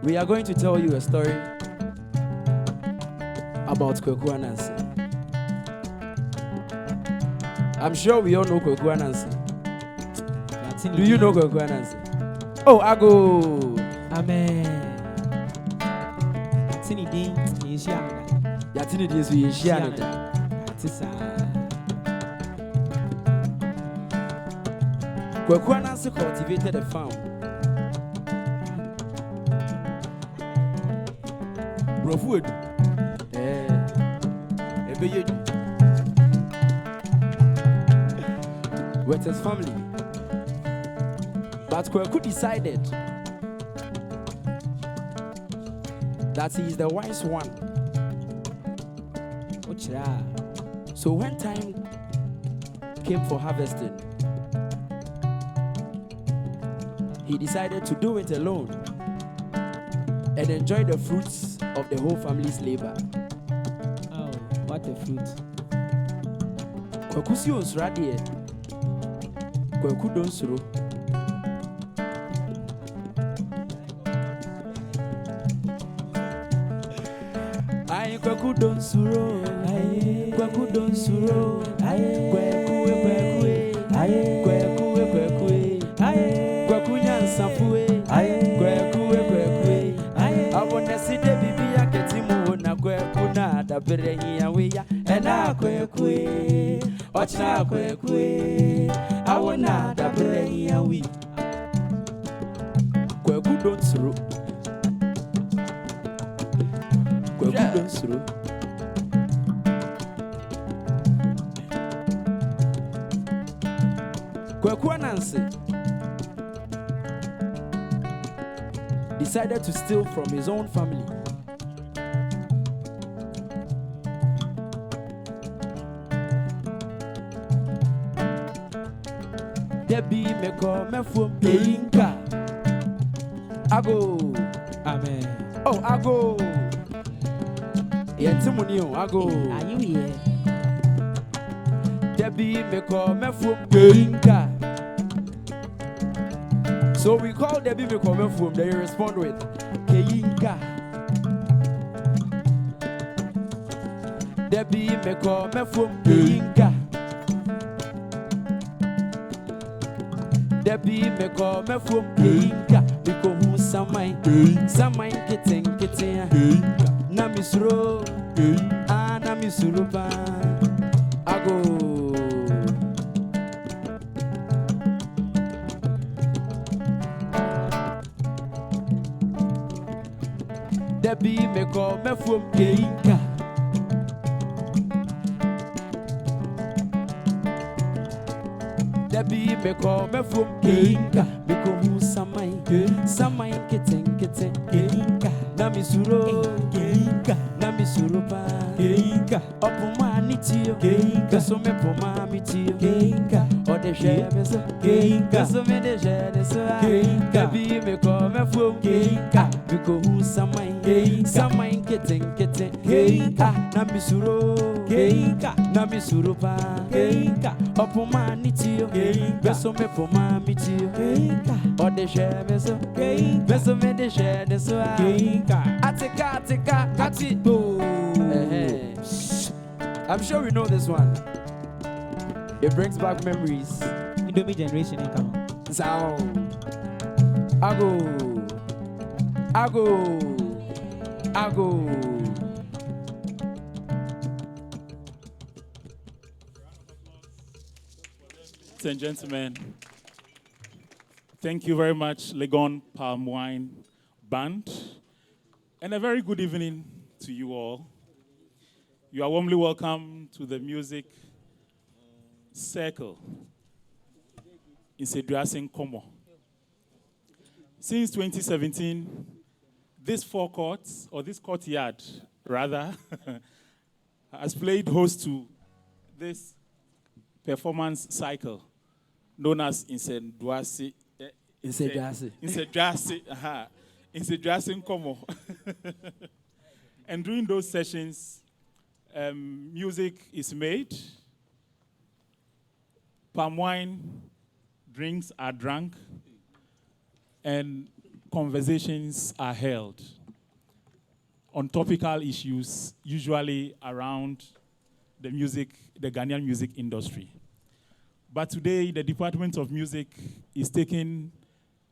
We are going to tell you a story about Kweku Anansi. I'm sure we all know Kweku Anansi. Do you know Kweku Anansi? Oh, Ago. Amen. Yatini din yeshiana. Yatini din so yeshiana. Atisa. Kweku Anansi cultivated a farm. Brofood. With his family. But Kweku decided that he is the wise one. So when time came for harvesting, he decided to do it alone and enjoy the fruits of the whole family's labor. Oh, what a fruit. Kweku si onsura de. Kweku don suro. Ai Kweku don suro. Ai Kweku don suro. Ai Kweku ai Kweku ai Kweku nyansafu ai Kweku ai abona si de bibia ketimu na Kweku na dabere hia we ya ena Kweku ochna Kweku awona dabere hia we Kweku don suro. Kweku don suro. Kweku Anansi decided to steal from his own family. Debbie meko mefum peyinka. Ago. Amen. Oh, Ago. Yentimuni Ago. Are you here? Debbie meko mefum peyinka. So we call Debbie meko mefum. Then you respond with peyinka. Debbie meko mefum peyinka. Debbie meko mefum peyinka. Biko hu samai kitten na misro na misuro pa Ago. Debbie meko mefum peyinka. Debbie meko mefum peyinka. Biko hu samai kitten na misuro pa opuma nitio kaso me poma mitio o de jebeso kaso me de jebeso Debbie meko mefum biko hu samai kitten na misuro pa opuma nitio kaso me poma mitio o de jebeso kaso me de jebeso Atika ati. I'm sure we know this one. It brings back memories. Indomie generation income. Sound. Ago. Ladies and gentlemen, thank you very much, Legon Palm Wine Band, and a very good evening to you all. You are warmly welcome to the music circle in Nsadwase Nkɔmɔ. Since 2017, this forecourt, or this courtyard, rather, has played host to this performance cycle known as Nsadwase Nkɔmɔ. And during those sessions, music is made, palm wine drinks are drunk, and conversations are held on topical issues, usually around the Ghanaian music industry. But today, the Department of Music is taking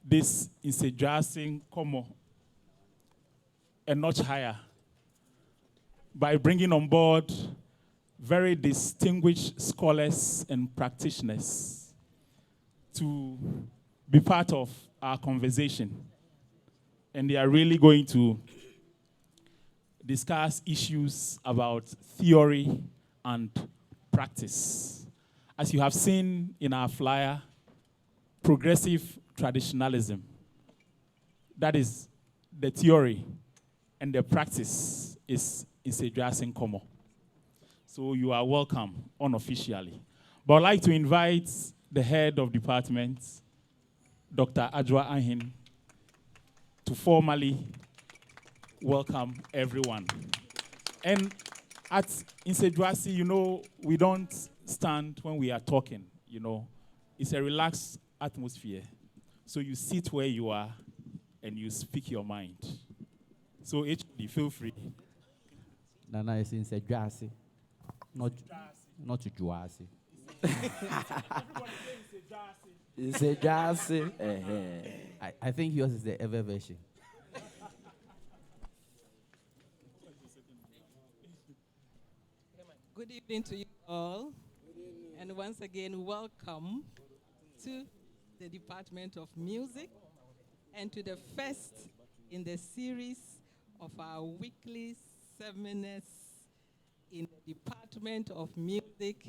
this Nsadwase Nkɔmɔ a notch higher by bringing on board very distinguished scholars and practitioners to be part of our conversation. And they are really going to discuss issues about theory and practice. As you have seen in our flyer, progressive traditionalism, that is the theory, and the practice is Nsadwase Nkɔmɔ. So you are welcome unofficially. But I'd like to invite the head of department, Dr. Ajwa Ahin, to formally welcome everyone. And at Nsadwase, we don't stand when we are talking, It's a relaxed atmosphere. So you sit where you are and you speak your mind. So HD, feel free. Nana is Nsadwase, not Nsadwase. Nsadwase. I think yours is the ever version. Good evening to you all. And once again, welcome to the Department of Music and to the first in the series of our weekly seminars in the Department of Music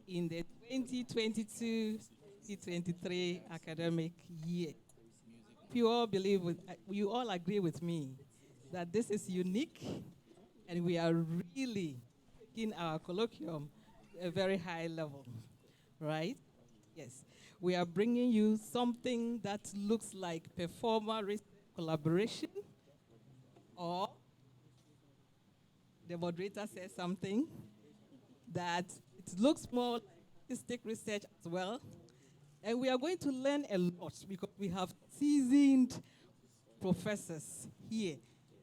in the 2022-2023 academic year. You all agree with me that this is unique, and we are really in our colloquium a very high level, right? Yes. We are bringing you something that looks like performer collaboration, or the moderator says something that it looks more like artistic research as well. And we are going to learn a lot because we have seasoned professors here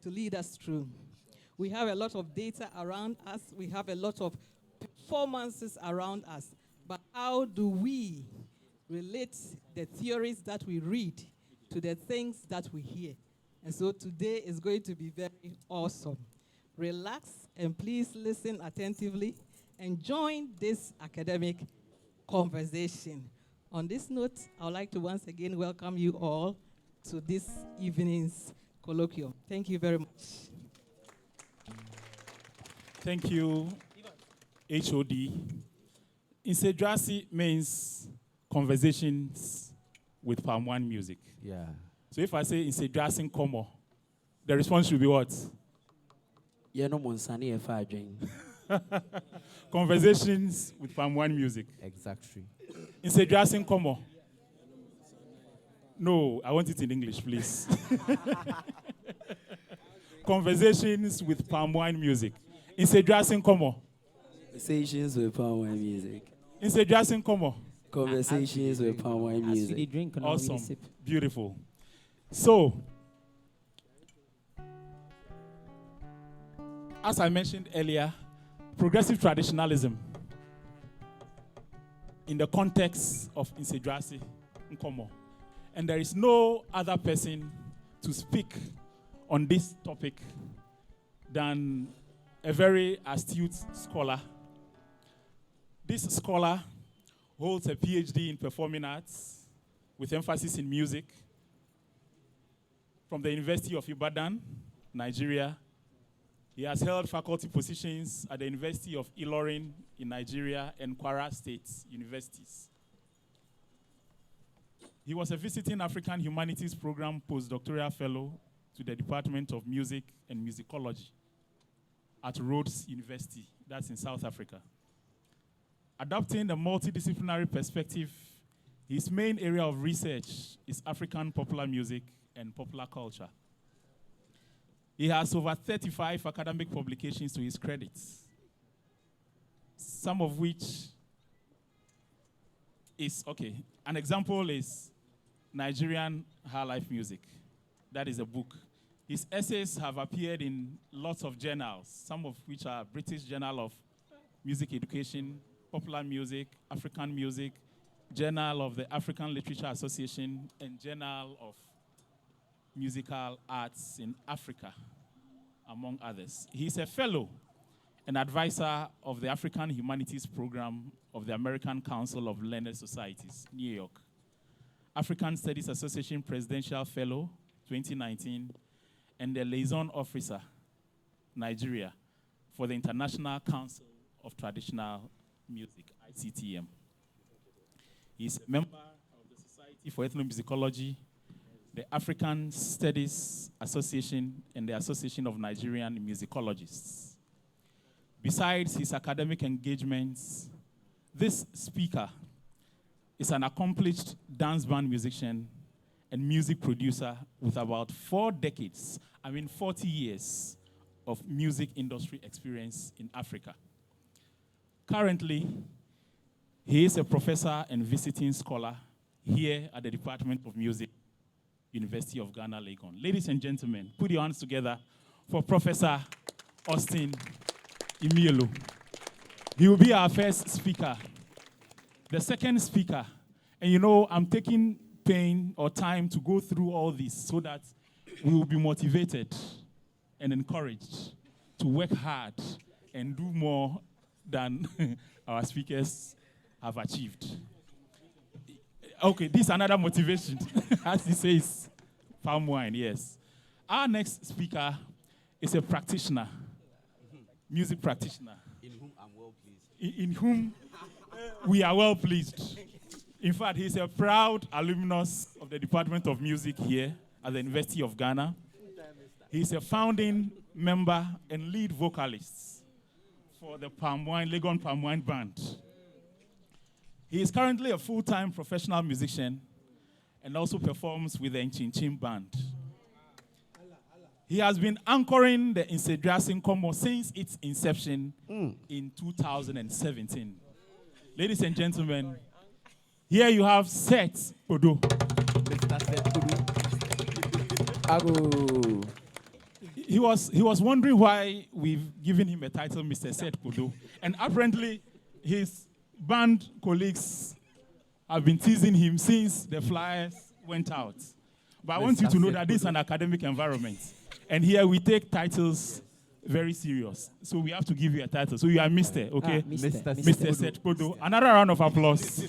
to lead us through. We have a lot of data around us. We have a lot of performances around us. But how do we relate the theories that we read to the things that we hear? And so today is going to be very awesome. Relax and please listen attentively and join this academic conversation. On this note, I would like to once again welcome you all to this evening's colloquium. Thank you very much. Thank you, HOD. Nsadwase means conversations with palm wine music. Yeah. So if I say Nsadwase Nkɔmɔ, the response should be what? Conversations with palm wine music. Exactly. Nsadwase Nkɔmɔ. No, I want it in English, please. Conversations with palm wine music. Nsadwase Nkɔmɔ. Conversations with palm wine music. Nsadwase Nkɔmɔ. Conversations with palm wine As music. we drink, Awesome. Beautiful. So, as I mentioned earlier, progressive traditionalism in the context of Nsadwase Nkɔmɔ. And there is no other person to speak on this topic than a very astute scholar. This scholar holds a PhD in performing arts with emphasis in music from the University of Ibadan, Nigeria. He has held faculty positions at the University of Ilorin in Nigeria and Kwara State Universities. He was a visiting African Humanities Program postdoctoral fellow to the Department of Music and Musicology at Rhodes University, that's in South Africa. Adopting a multidisciplinary perspective, his main area of research is African popular music and popular culture. He has over 35 academic publications to his credit, some of which is, an example is Nigerian high life music. That is a book. His essays have appeared in lots of journals, some of which are British Journal of Music Education, Popular Music, African Music, Journal of the African Literature Association, and Journal of Musical Arts in Africa, among others. He's a fellow and advisor of the African Humanities Program of the American Council of Learned Societies, New York. African Studies Association Presidential Fellow, 2019, and the Liaison Officer, Nigeria, for the International Council of Traditional Music, ICTM. He's a member of the Society for Ethnomusicology, the African Studies Association, and the Association of Nigerian Musicologists. Besides his academic engagements, this speaker is an accomplished dance band musician and music producer with about 40 years of music industry experience in Africa. Currently, he is a professor and visiting scholar here at the Department of Music, University of Ghana, Legon. Ladies and gentlemen, put your hands together for Professor Austin Imielo. He will be our first speaker. The second speaker, and you know, I'm taking pain or time to go through all this so that we will be motivated and encouraged to work hard and do more than our speakers have achieved. Okay, this is another motivation, as he says, palm wine, yes. Our next speaker is a practitioner, music practitioner. In whom I'm well pleased. In whom we are well pleased. In fact, he's a proud alumnus of the Department of Music here at the University of Ghana. He's a founding member and lead vocalist for the Legon Palm Wine Band. He is currently a full-time professional musician and also performs with the Nchinchin Band. He has been anchoring the Nsadwase Nkɔmɔ since its inception in 2017. Ladies and gentlemen, here you have Seth Podo. Mr. Seth Podo. He was wondering why we've given him a title, Mr. Seth Podo. And apparently, his band colleagues have been teasing him since the flyers went out. But I want you to know that this is an academic environment. And here we take titles very serious. So we have to give you a title. So you are Mr., okay? Mr. Seth Podo. Another round of applause.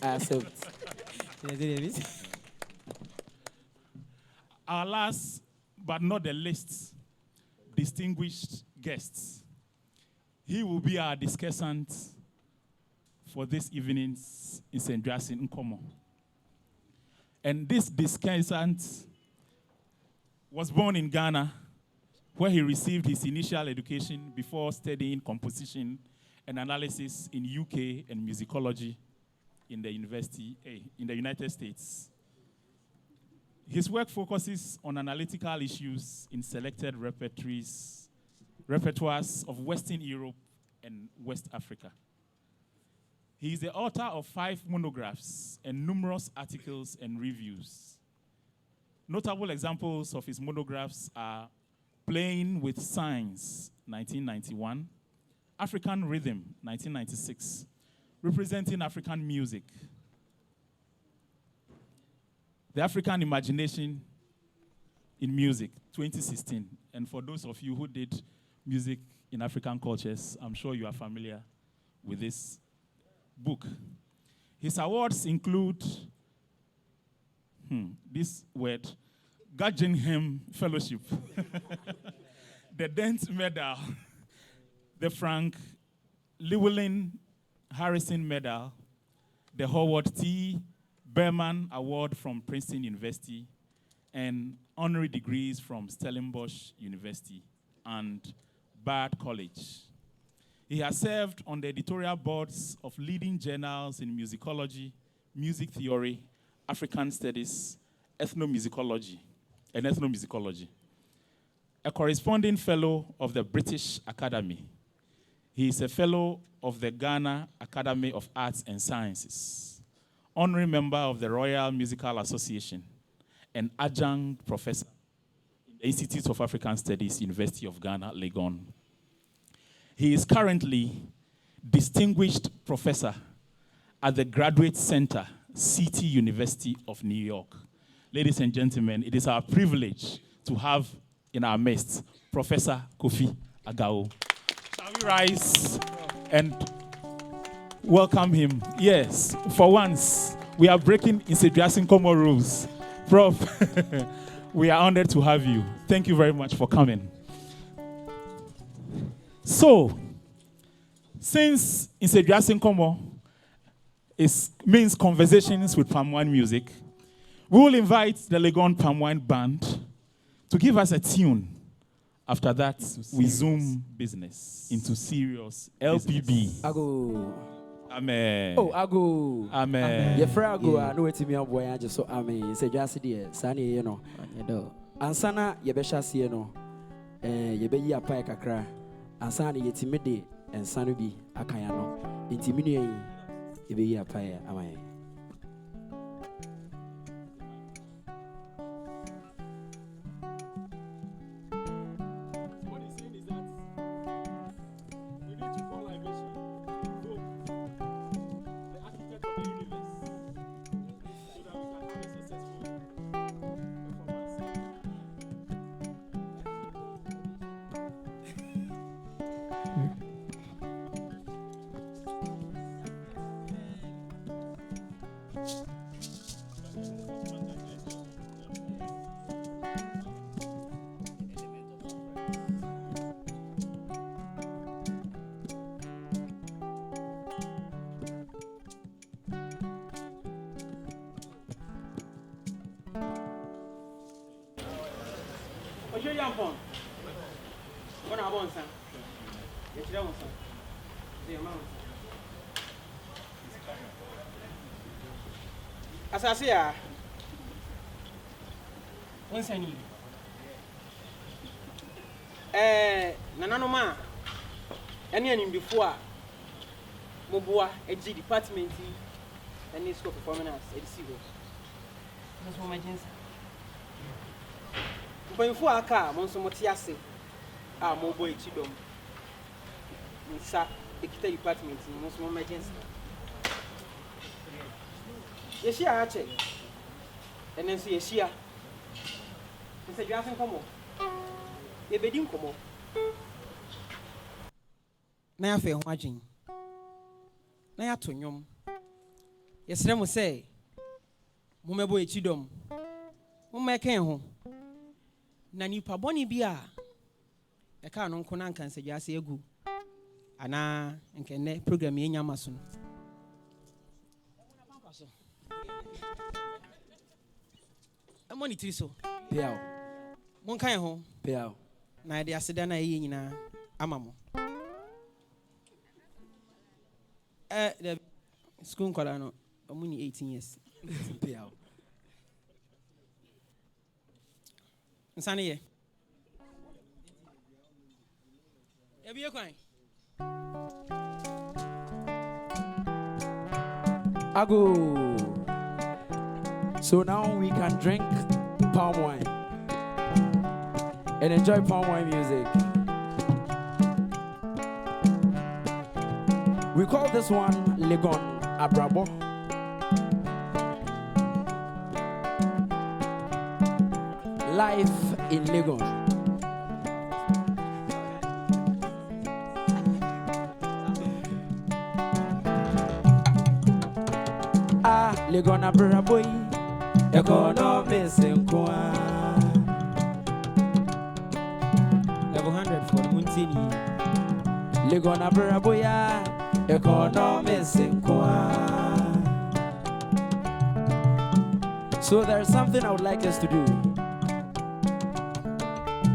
Our last, but not the least, distinguished guest. He will be our discussant for this evening's Nsadwase Nkɔmɔ. And this discussant was born in Ghana, where he received his initial education before studying composition and analysis in UK and musicology in the United States. His work focuses on analytical issues in selected repertoires of Western Europe and West Africa. He is the author of 5 monographs and numerous articles and reviews. Notable examples of his monographs are Playing with Signs, 1991, African Rhythm, 1996, Representing African Music, The African Imagination in Music, 2016. And for those of you who did music in African cultures, I'm sure you are familiar with this book. His awards include this word, Guggenheim Fellowship, the Dent Medal, the Frank Llewellyn Harrison Medal, the Howard T. Berman Award from Princeton University, and honorary degrees from Stellenbosch University and Bard College. He has served on the editorial boards of leading journals in musicology, music theory, African studies, ethnomusicology, and ethnomusicology. A corresponding fellow of the British Academy. He is a fellow of the Ghana Academy of Arts and Sciences, honorary member of the Royal Musical Association, and adjunct professor Institute of African Studies, University of Ghana, Legon. He is currently Distinguished Professor at the Graduate Center, City University of New York. Ladies and gentlemen, it is our privilege to have in our midst Professor Kofi Agao. Shall we rise and welcome him? Yes, for once, we are breaking Nsadwase Nkɔmɔ rules. Prof, we are honored to have you. Thank you very much for coming. So, since Nsadwase Nkɔmɔ means conversations with palm wine music, we will invite the Legon Palm Wine Band to give us a tune. After that, we zoom business into serious LPB. Ago. Amen. Oh, ago. Amen. Your friend ago, I know it's me up boy. I just so amen. Say just dear, Sunny, you know. Ansana, ye besha see you know. Ye be ya pie kakra. Ansana ye timide and sanubi akayano. Intimini ye be ya pie. Amen. Asasia. Onsani. Nananoma. Any before Mobua, a G department, and this school performance at the civil. That's what my gens. But before I come, Monsomotiase, our mobile chidom. Nsa, the department, most of my gens. Yes, she are check. And then see a shear. Nsadwase Nkɔmɔ. Ye bedi nkɔmɔ. Na ya fe ho agyen. Na ya to nwom. Yesrɛ mo sɛ mo mɛbɔ echidom. Mo mɛka ho. Na nipa bɔne bi a ɛka no nko na nka Nsadwase agu. Ana nkɛnɛ program yɛ nyama so no. Money triso. Piao. Mon kan ho. Piao. Na de aseda na ye nyina amamo. The school kola no omuni 18 years. Piao. Nsane ye. E bi kwan. Ago. So now we can drink palm wine and enjoy palm wine music. We call this one Legon Abrabo. Life in Legon. Legon Abrabo. Economics in Kwa Level 100 for the Muntini. Legona Braboya, economics in Kwa. So there's something I would like us to do.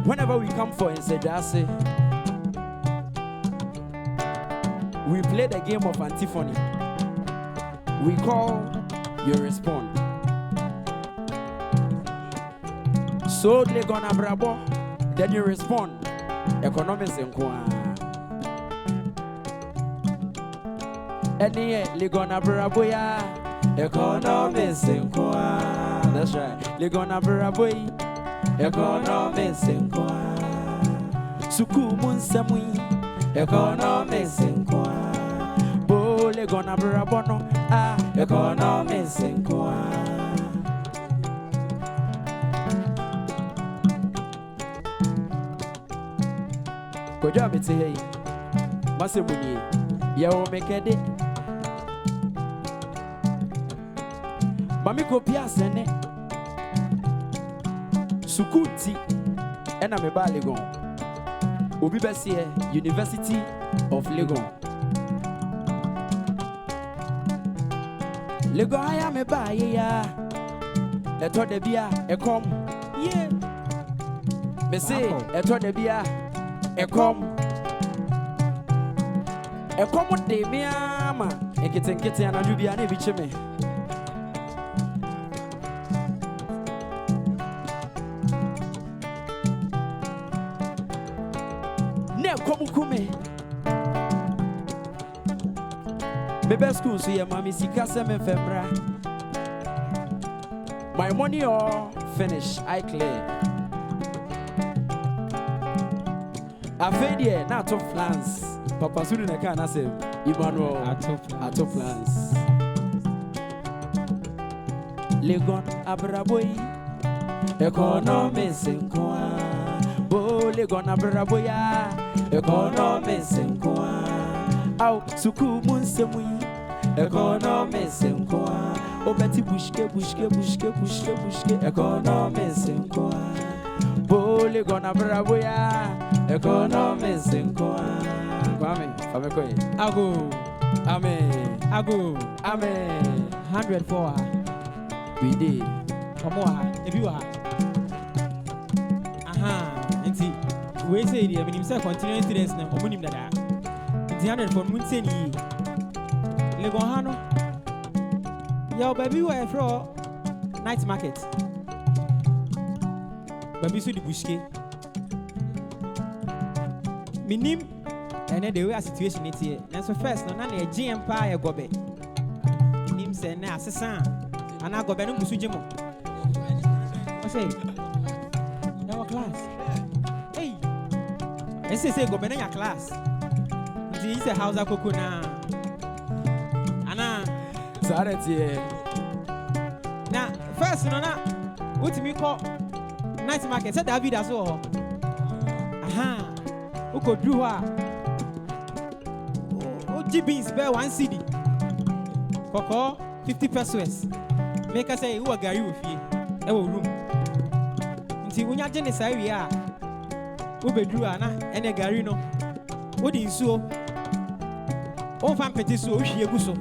Whenever we come for Nsadwase, we play the game of antiphony. We call, you respond. So they're gonna brabo, then you respond. Economics in Kwa. Any Ligona Braboya, economics in Kwa. That's right. Ligona Braboy, economics nkwa suku munsamui economics nkwa bole gonna brabono economics nkwa Kojo abete hey masemuni yawo mekede Mami ko piasene sukuti ena me ba Legon obi besi University of Legon Legon aya me ba ye ya eto de bia ekom yeah me say eto de bia ekom de me ama ekete anadu bia na ebiche me My best school, so your mommy sika seme fembra. My money all finish, I clear. I fed here, not to plans. Papa soon in a can, I say, Emmanuel, ato plans. Legon Abraboy, economics in Kwa. Bo Legon Abraboya, economics in Kwa. Au suku munsemui economics nkwa obeti bushke economics nkwa bole gonna braboya economics nkwa kwame amekoye Ago. amen 100 for her. we did Come on, if you are. And see, we say, I mean, himself continuing students now, Omunim Dada. 100 for Munseni. Legohano. Yo, baby, we're from night market. Baby, so the bushke. Minim, and then the way a situation is here. And so, first, no, none a G Empire gobe. Nim say, na, assassin. And I go back to Musujimo. I say, our class. Hey, I say, go back to your class. This is a house of coconut. Anna, sorry, now, first, no, what do you call night market? Said David as well. Aha, who could do her? Oh, G-Beans, bear 1 CD. Coco, 50 pesos. Make us say, who are Gary with you? Ewo room. Until when you're Jenny's area, who be drew Anna and a Gary no. What do you so? Oh, fan petit so, she a gusso.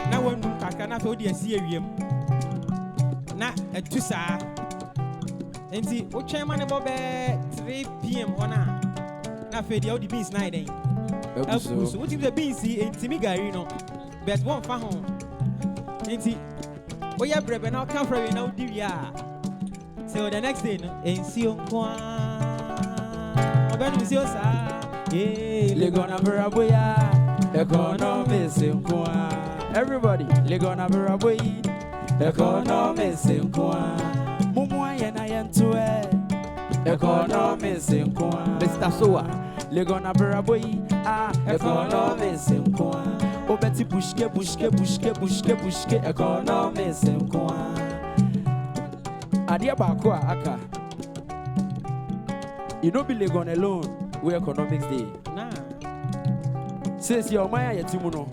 Now, when I can afford the Syrian. Not a tusa. And see, what chairman about 3 p.m. on a. Now, for the old beans night, eh? So, what if the beans see a Timmy Gary no? But one for home. And see, oh, yeah, brother, now come from you now, dear. So the next day, and see you. Legona Baraboya, economics nkwa. Everybody, Legona Baraboy, economics nkwa. Mumwa yena yentue, economics nkwa. Mr. Soa, Legona Baraboy, economics nkwa. Obeti bushke, economics nkwa. Adia bakwa aka. You don't be Legon alone. We economics day. Nah. Says your Maya Yetimuno.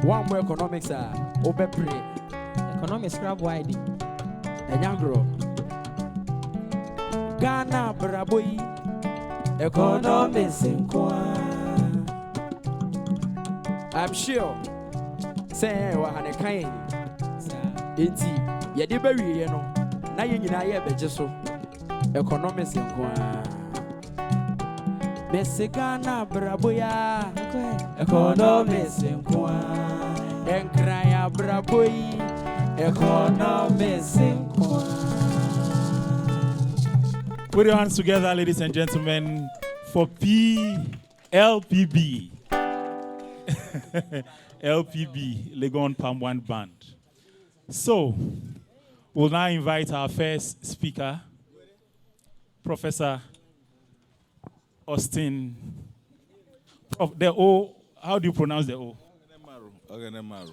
One more economics are obe pre. Economics crab wide. A young girl. Ghana Braboy. Economics in Kwa. I'm sure. Say, Wahane Kain. Eti, Yadiberry, you know. Now you know, Bejeso. Economics in Kwa. Mesigana Braboya, economics in Kwa, and Kraya Braboy, economics in Kwa. Put your hands together, ladies and gentlemen, for LPB. LPB, Legon Palm One Band. So, We'll now invite our first speaker, Professor Austin. The O, how do you pronounce the O? Ogenemaru.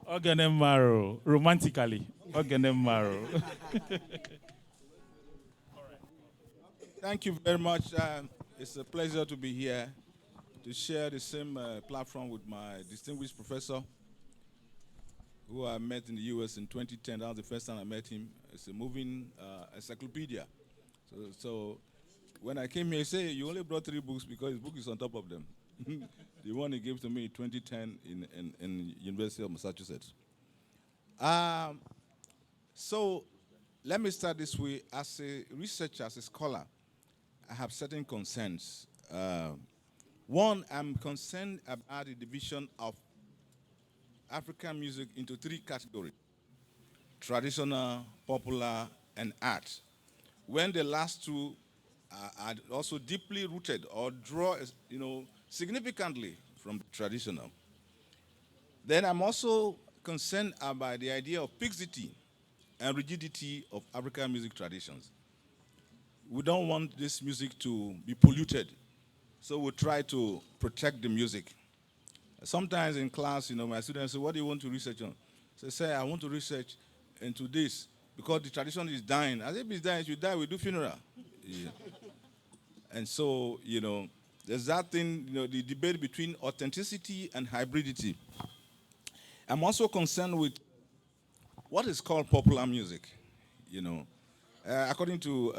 Ogenemaru, romantically. Ogenemaru. Thank you very much. It's a pleasure to be here to share the same platform with my distinguished professor, who I met in the US in 2010. That was the first time I met him. It's a moving encyclopedia. So when I came here, he said, you only brought 3 books because his book is on top of them. The one he gave to me in 2010 in University of Massachusetts. So let me start this way. As a researcher, as a scholar, I have certain concerns. One, I'm concerned about the division of African music into 3 categories: traditional, popular, and art. When the last 2 are also deeply rooted or draw, significantly from the traditional. Then I'm also concerned about the idea of fixity and rigidity of African music traditions. We don't want this music to be polluted, so we try to protect the music. Sometimes in class, my students say, what do you want to research on? So they say, I want to research into this because the tradition is dying. As if it's dying, if you die, we do funeral. Yeah. And so, there's that thing, the debate between authenticity and hybridity. I'm also concerned with what is called popular music. According to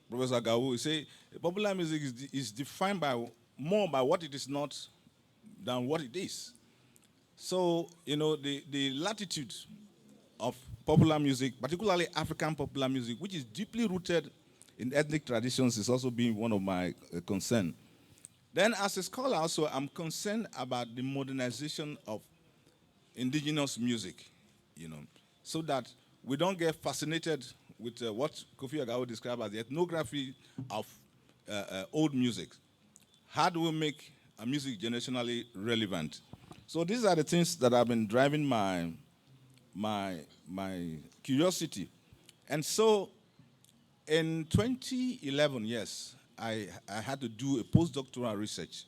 Professor Gawu, he say popular music is defined more by what it is not than what it is. So, the latitude of popular music, particularly African popular music, which is deeply rooted in ethnic traditions, is also being one of my concerns. Then as a scholar also, I'm concerned about the modernization of indigenous music, so that we don't get fascinated with what Kofi Agawo described as the ethnography of old music. How do we make a music generationally relevant? So these are the things that have been driving my curiosity. And so in 2011, yes, I had to do a postdoctoral research.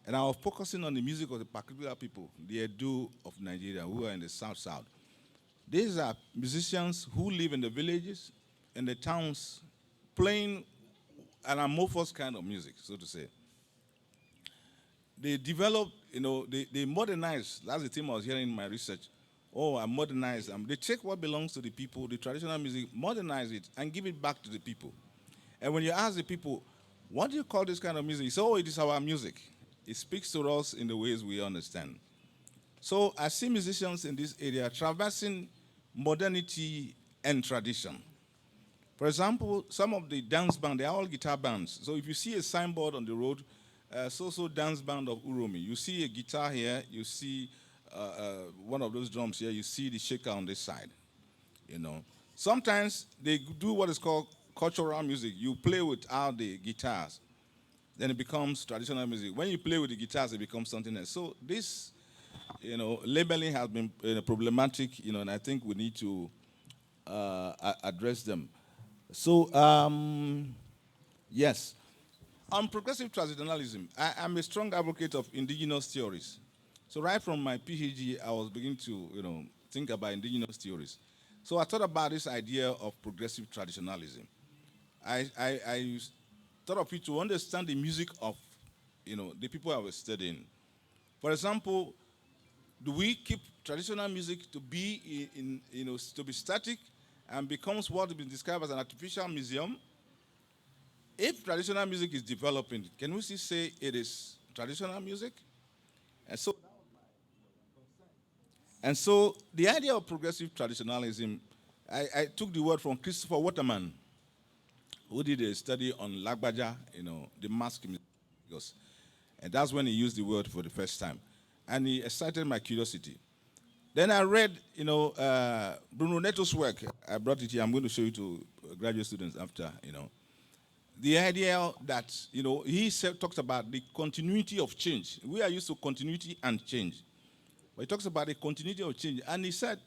And I was focusing on the music of the particular people, the Edo of Nigeria, who are in the South. These are musicians who live in the villages and the towns playing an amorphous kind of music, so to say. They develop, they modernize. That's the theme I was hearing in my research. Oh, I modernize. They take what belongs to the people, the traditional music, modernize it, and give it back to the people. And when you ask the people, what do you call this kind of music? They say, oh, it is our music. It speaks to us in the ways we understand. So I see musicians in this area traversing modernity and tradition. For example, some of the dance bands, they are all guitar bands. So if you see a signboard on the road, so dance band of Uromi, you see a guitar here, you see one of those drums here, you see the shaker on this side. Sometimes they do what is called cultural music. You play without the guitars, then it becomes traditional music. When you play with the guitars, it becomes something else. So this, labeling has been problematic, and I think we need to address them. So, yes. On progressive traditionalism, I'm a strong advocate of indigenous theories. So right from my PhD, I was beginning to, think about indigenous theories. So I thought about this idea of progressive traditionalism. I thought of it to understand the music of, the people I was studying. For example, do we keep traditional music to be to be static and becomes what has been described as an artificial museum? If traditional music is developing, can we still say it is traditional music? And so the idea of progressive traditionalism, I took the word from Christopher Waterman, who did a study on Lagbaja, the mask music. And that's when he used the word for the first time. And he excited my curiosity. Then I read, Bruno Neto's work. I brought it here. I'm going to show you to graduate students after, The idea that, he talks about the continuity of change. We are used to continuity and change. But he talks about the continuity of change. And he said,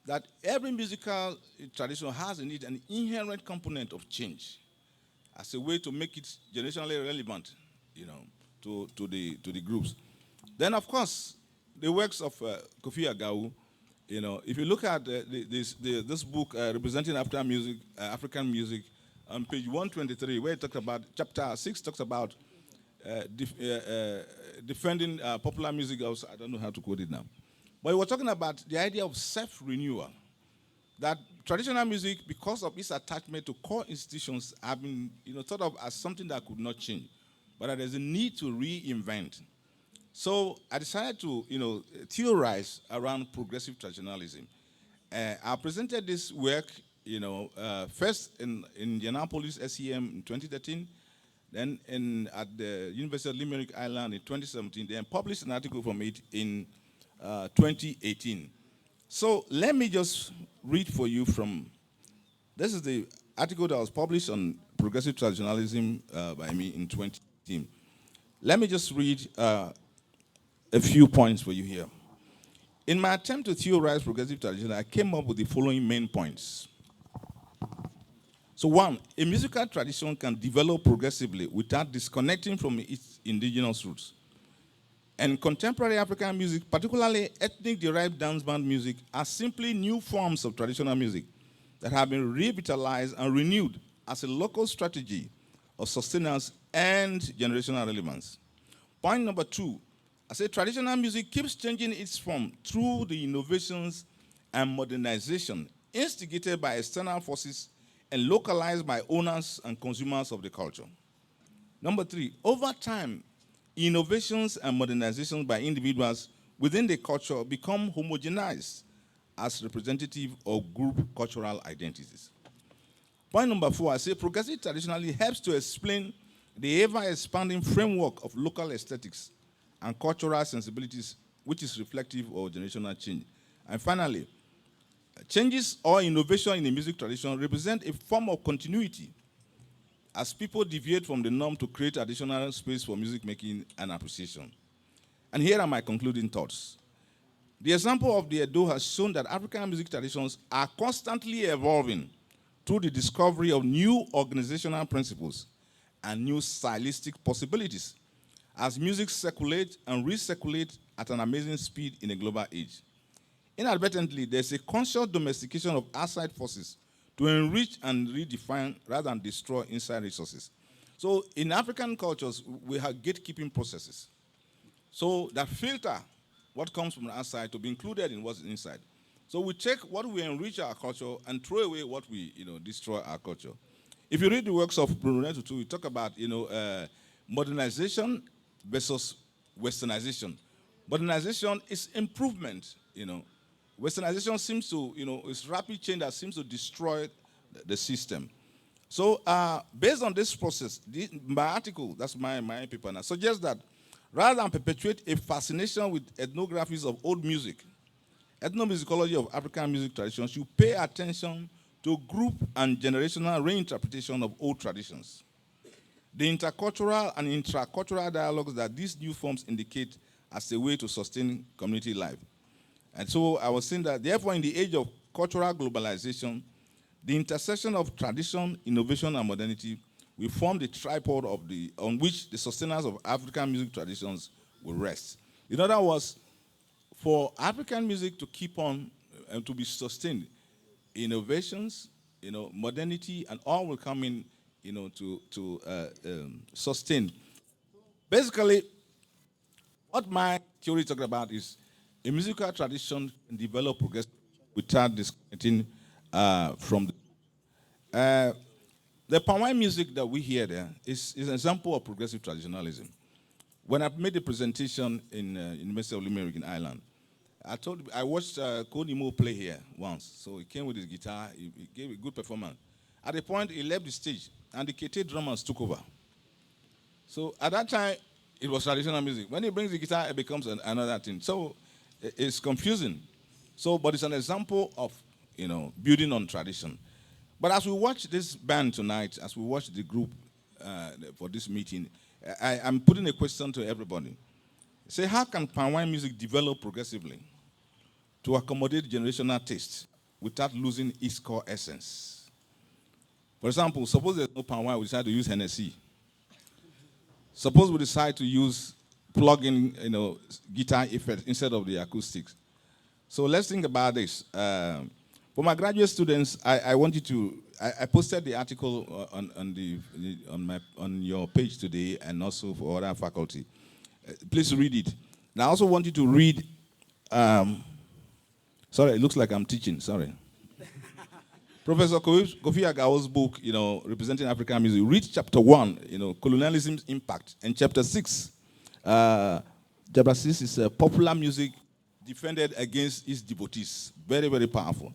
that every musical tradition has in it an inherent component of change as a way to make it generationally relevant, to the groups. Then, of course, the works of Kofi Agau. If you look at this book representing African music, on page 123, where it talks about chapter 6, talks about defending popular music. I don't know how to quote it now, but we're talking about the idea of self-renewal. That traditional music, because of its attachment to core institutions, have been thought of as something that could not change, but that there's a need to reinvent. So I decided to theorize around progressive traditionalism. I presented this work first in Indianapolis SEM in 2013, then at the University of Limerick Island in 2017, then published an article from it in 2018. So let me just read for you from, this is the article that was published on progressive traditionalism by me in 2018. Let me just read a few points for you here. In my attempt to theorize progressive tradition, I came up with the following main points. So one, a musical tradition can develop progressively without disconnecting from its indigenous roots. And contemporary African music, particularly ethnic-derived dance band music, are simply new forms of traditional music that have been revitalized and renewed as a local strategy of sustenance and generational relevance. Point number two, I say traditional music keeps changing its form through the innovations and modernization instigated by external forces and localized by owners and consumers of the culture. Number three, over time, innovations and modernizations by individuals within the culture become homogenized as representative of group cultural identities. Point number four, I say progressive traditionally helps to explain the ever-expanding framework of local aesthetics and cultural sensibilities, which is reflective of generational change. And finally, changes or innovation in the music tradition represent a form of continuity as people deviate from the norm to create additional space for music making and appreciation. And here are my concluding thoughts. The example of the Edo has shown that African music traditions are constantly evolving through the discovery of new organizational principles and new stylistic possibilities as music circulates and recirculates at an amazing speed in a global age. Inadvertently, there's a conscious domestication of outside forces to enrich and redefine rather than destroy inside resources. So in African cultures, we have gatekeeping processes. So that filter what comes from the outside to be included in what's inside. So we take what we enrich our culture and throw away what we destroy our culture. If you read the works of Bruno Tutu, we talk about modernization versus westernization. Modernization is improvement, Westernization seems to, it's rapid change that seems to destroy the system. So based on this process, my article, that's my paper now, suggests that rather than perpetuate a fascination with ethnographies of old music, ethnomusicology of African music traditions should pay attention to group and generational reinterpretation of old traditions. The intercultural and intracultural dialogues that these new forms indicate as a way to sustain community life. And so I was saying that, therefore, in the age of cultural globalization, the intersection of tradition, innovation, and modernity will form the tripod on which the sustenance of African music traditions will rest. In other words, for African music to keep on and to be sustained, innovations, modernity, and all will come in, to sustain. Basically, what my theory talks about is a musical tradition can develop progressively without disconnecting from the Pawai music that we hear there is an example of progressive traditionalism. When I made a presentation in University of Limerick in Ireland, I watched Konimo play here once. So he came with his guitar, he gave a good performance. At the point, he left the stage, and the Kete drummers took over. So at that time, it was traditional music. When he brings the guitar, it becomes another thing. So it's confusing. So, but it's an example of, building on tradition. But as we watch this band tonight, as we watch the group for this meeting, I'm putting a question to everybody. Say, how can Pawai music develop progressively to accommodate generational taste without losing its core essence. For example, suppose there's no palm wine, we decide to use Hennessy. Suppose we decide to use plug-in, guitar effects instead of the acoustics. So let's think about this. For my graduate students, I want you to. I posted the article on your page today, and also for other faculty. Please read it. And I also want you to read. Sorry, it looks like I'm teaching. Sorry. Professor Kofi Agao's book, representing African music. Read chapter 1, colonialism's impact, and chapter 6. Chapter 6 is popular music defended against its devotees. Very, very powerful.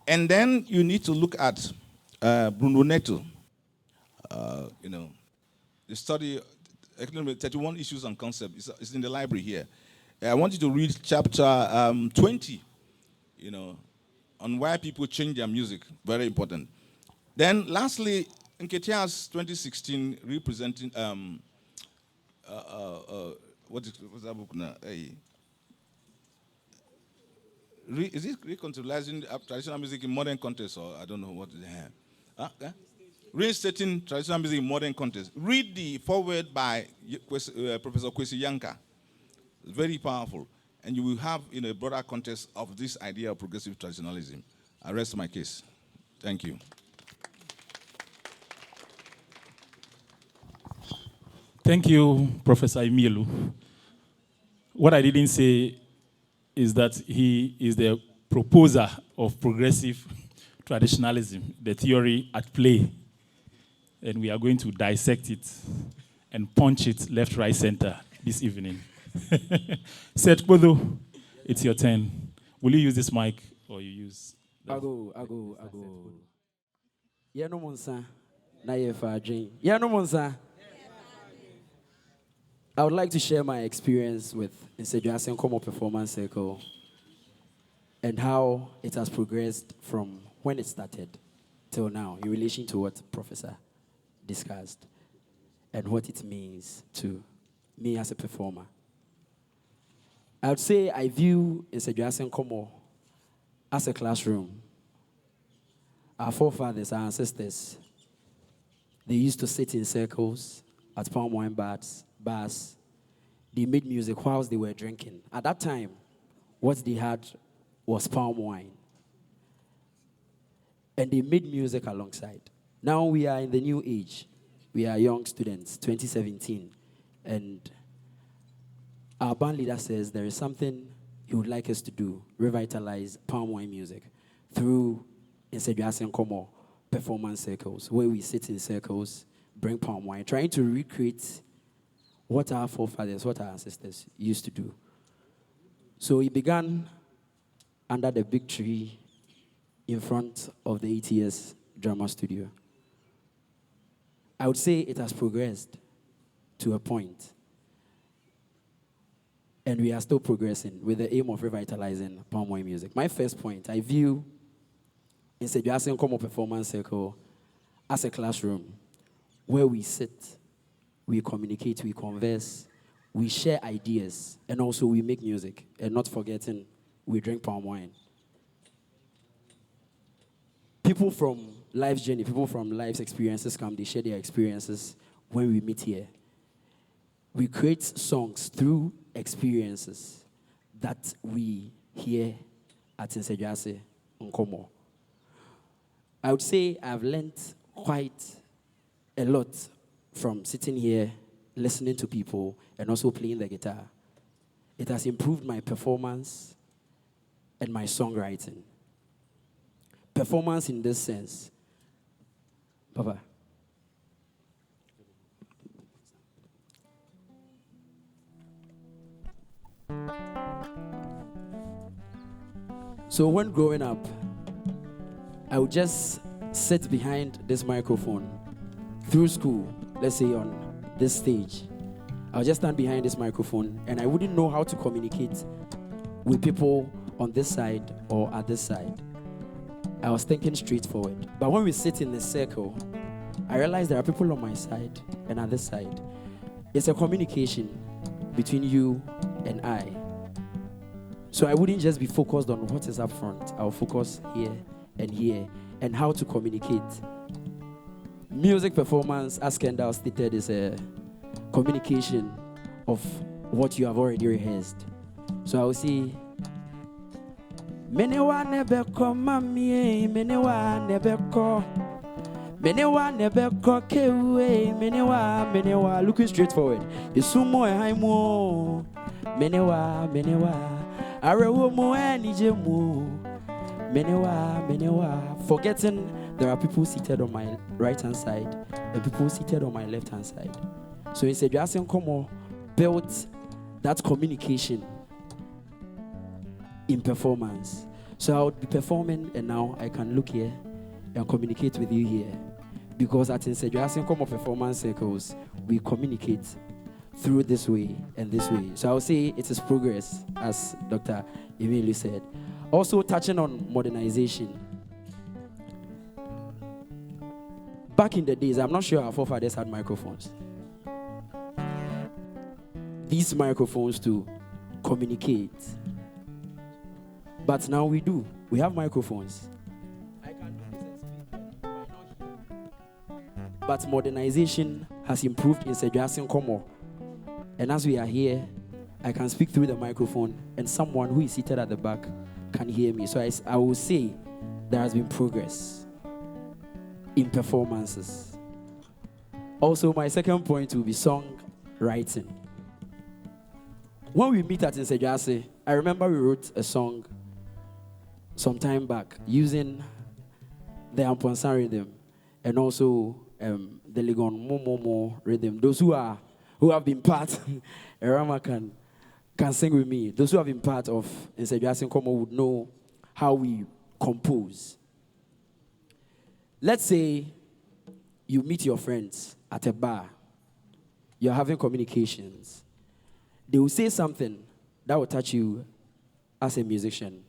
And then you need to look at Bruno Neto. The study, 31 issues and concepts. It's in the library here. I want you to read chapter 20, on why people change their music. Very important. Then lastly, Nketiah's 2016 representing, what's that book now? Is it recontextualizing traditional music in modern context, or I don't know what they have? Reinstating traditional music in modern context. Read the foreword by Professor Kwesi Yanka. It's very powerful. And you will have a broader context of this idea of progressive traditionalism. I rest my case. Thank you. Thank you, Professor Imielu. What I didn't say is that he is the proposer of progressive traditionalism, the theory at play. And we are going to dissect it and punch it left, right, center this evening. Seth Bodo, it's your turn. Will you use this mic or you use... I go. Yano Monsa, na yefa dream. Yano Monsa. I would like to share my experience with Nsadwase Nkɔmɔ Performance Circle and how it has progressed from when it started till now in relation to what Professor discussed and what it means to me as a performer. I would say I view Nsadwase Nkɔmɔ as a classroom. Our forefathers, our ancestors, they used to sit in circles at palm wine bars. They made music whilst they were drinking. At that time, what they had was palm wine. And they made music alongside. Now we are in the new age. We are young students, 2017. And our band leader says there is something he would like us to do, revitalize palm wine music through Nsadwase Nkɔmɔ performance circles, where we sit in circles, bring palm wine, trying to recreate what our forefathers, what our ancestors used to do. So it began under the big tree in front of the ETS drama studio. I would say it has progressed to a point. And we are still progressing with the aim of revitalizing palm wine music. My first point, I view Nsadwase Nkɔmɔ Performance Circle as a classroom where we sit, we communicate, we converse, we share ideas, and also we make music. And not forgetting, we drink palm wine. People from life's journey, people from life's experiences come, they share their experiences when we meet here. We create songs through experiences that we hear at Nsadwase Nkɔmɔ. I would say I've learned quite a lot from sitting here, listening to people, and also playing the guitar. It has improved my performance and my songwriting. Performance in this sense. Papa. So when growing up, I would just sit behind this microphone through school, let's say on this stage. I would just stand behind this microphone and I wouldn't know how to communicate with people on this side or at this side. I was thinking straightforward. But when we sit in the circle, I realized there are people on my side and at this side. It's a communication between you and I. So I wouldn't just be focused on what is up front. I'll focus here and how to communicate. Music performance, as Kendall stated, is a communication of what you have already rehearsed. So I will say, Menewa never come, mammy, Menewa never call. Menewa never call, Menewa, looking straight forward. It's sumo and haimo. Menewa, Arewo mo anijemu. Menewa, forgetting there are people seated on my right hand side and people seated on my left hand side. So Nsadwase Nkɔmɔ built that communication in performance. So I would be performing and now I can look here and communicate with you here. Because at Nsadwase Nkɔmɔ performance circles, we communicate through this way and this way. So I would say it is progress, as Dr. Emily said. Also touching on modernization. Back in the days, I'm not sure our forefathers had microphones. These microphones to communicate. But now we do. We have microphones. I can do this and speak, but you might not hear. But modernization has improved in Nsadwase Nkɔmɔ. And as we are here, I can speak through the microphone and someone who is seated at the back can hear me. So I will say there has been progress in performances. Also, my second point will be song writing. When we meet at Nsadwase, I remember we wrote a song some time back using the Amponsan rhythm and also the Legon Momo rhythm. Those who have been part, Erama can sing with me. Those who have been part of Nsadwase Nkɔmɔ would know how we compose. Let's say you meet your friends at a bar. You're having communications. They will say something that will touch you as a musician,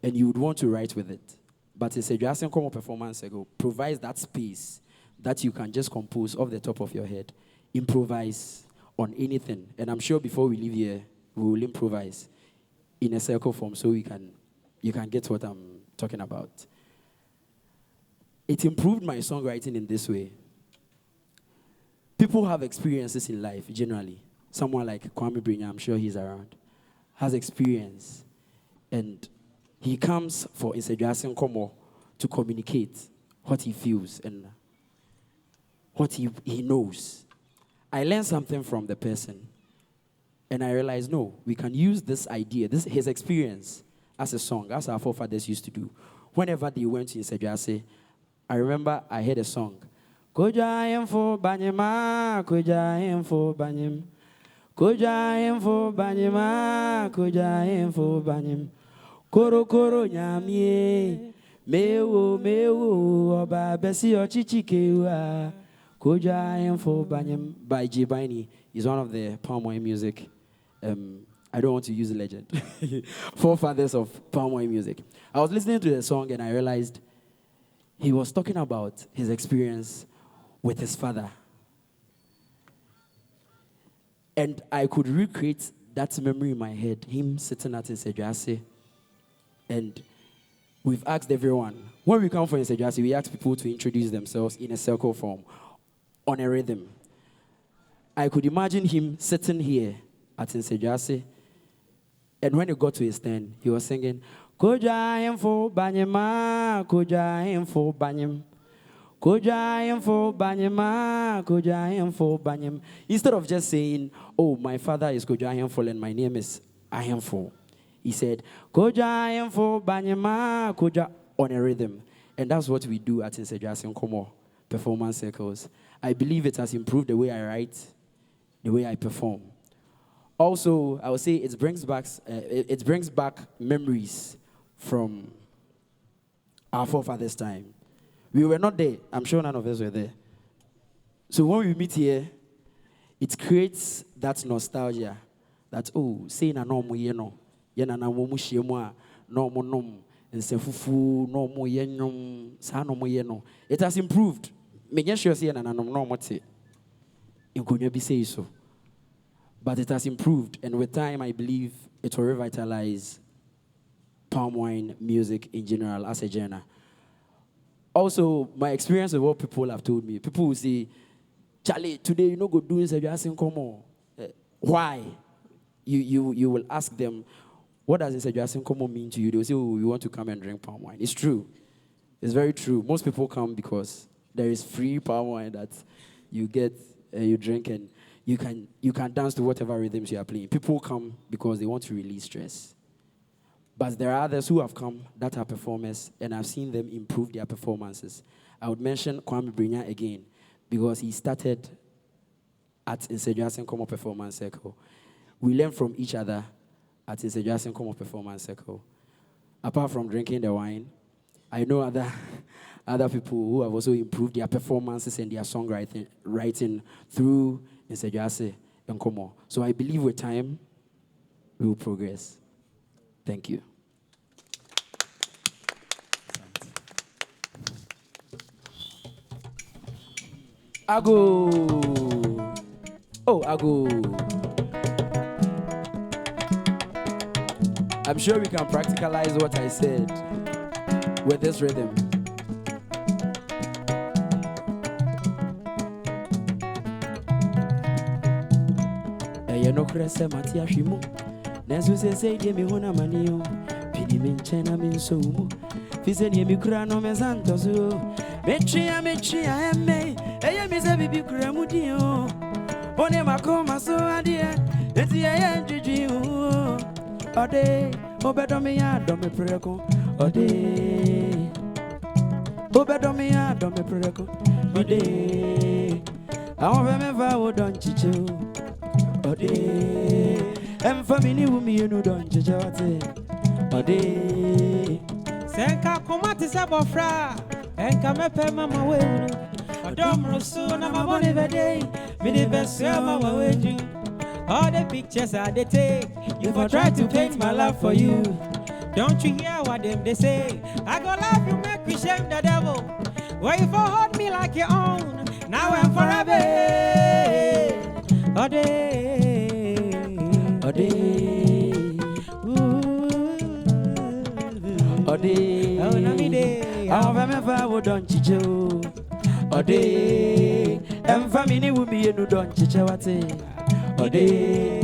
and you would want to write with it. But Nsadwase Nkɔmɔ performance provides that space that you can just compose off the top of your head, improvise on anything. And I'm sure before we leave here, we will improvise in a circle form so you can get what I'm talking about. It improved my songwriting in this way. People have experiences in life, generally. Someone like Kwame Brinya, I'm sure he's around, has experience. And he comes for Nsadwase Nkɔmɔ to communicate what he feels and what he knows. I learned something from the person. And I realized, no, we can use this idea, his experience, as a song, as our forefathers used to do. Whenever they went to Nsadwase, I remember I heard a song. Koja emfo banyema, koja emfo banyem. Koja emfo banyema, koja emfo banyem. Koro koro nyamie, mewo, oba besi ochichikewa. Koja emfo banyem by J. Baini is one of the palm wine music. I don't want to use legend. Forefathers of palm wine music. I was listening to the song and I realized he was talking about his experience with his father. And I could recreate that memory in my head, him sitting at Nsadwase. And we've asked everyone, when we come for Nsadwase, we ask people to introduce themselves in a circle form, on a rhythm. I could imagine him sitting here at Nsadwase, and when he got to his turn, he was singing, Koja emfo banyema, koja emfo banyem. Koja emfo banyema, koja emfo banyem. Instead of just saying, oh, my father is Koja Emfo and my name is Ahemfo, he said, Koja emfo banyema, koja, on a rhythm. And that's what we do at Nsadwase Nkɔmɔ performance circles. I believe it has improved the way I write, the way I perform. Also, I would say it brings back memories from our forefathers' time. We were not there. I'm sure none of us were there. So when we meet here, it creates that nostalgia. That, oh, say na no mo yeno, yena na mo mushiemwa, no mo nom, nsefufu, no mo yenom, sa no mo yeno. It has improved. Me sure say na no mo te. Inkonya bi say so. But it has improved, and with time, I believe it will revitalize palm wine music in general as a genre. Also, my experience with what people have told me, people will say, Charlie, today you know go do Nsadwase Nkɔmɔ. Why? You will ask them, what does Nsadwase Nkɔmɔ mean to you? They will say, oh, we want to come and drink palm wine. It's true. It's very true. Most people come because there is free palm wine that you get, you drink, and you can dance to whatever rhythms you are playing. People come because they want to release stress. But there are others who have come that are performers, and I've seen them improve their performances. I would mention Kwame Brinya again, because he started at Nsadwase Nkɔmɔ Performance Circle. We learn from each other at Nsadwase Nkɔmɔ Performance Circle. Apart from drinking the wine, I know other people who have also improved their performances and their songwriting through Nsadwase Nkɔmɔ. So I believe with time, we will progress. Thank you. Ago. Oh, Ago. I'm sure we can practicalize what I said with this rhythm. No cresse Matia Shimo. Nesu say, dear me hona manio. Pini min chena min so. Fiseni mi crano mesantos. Metria, me. Eya mi se bibi kramudio. One makoma so adia. Eti eya njiji. Ode. Obedomi ya domi preko. Ode. Obedomi ya domi preko. Ode. Awon me va wo don chicho. Ode, em family wumi enu don jejate. Ode, Senka komati sabofra, enka mepe mama weru. Odom rusu na mamoni vede, mini besu mama weju. All the pictures I they take, you for try to paint my love for you. Don't you hear what them they say? I go laugh, you make me shame the devil. Why you for hold me like your own? Now I'm forever. Ode, ode, ode. oh na mi de, I'll never wo don chicho. Ode, em family wumi enu don chichawate. Ode,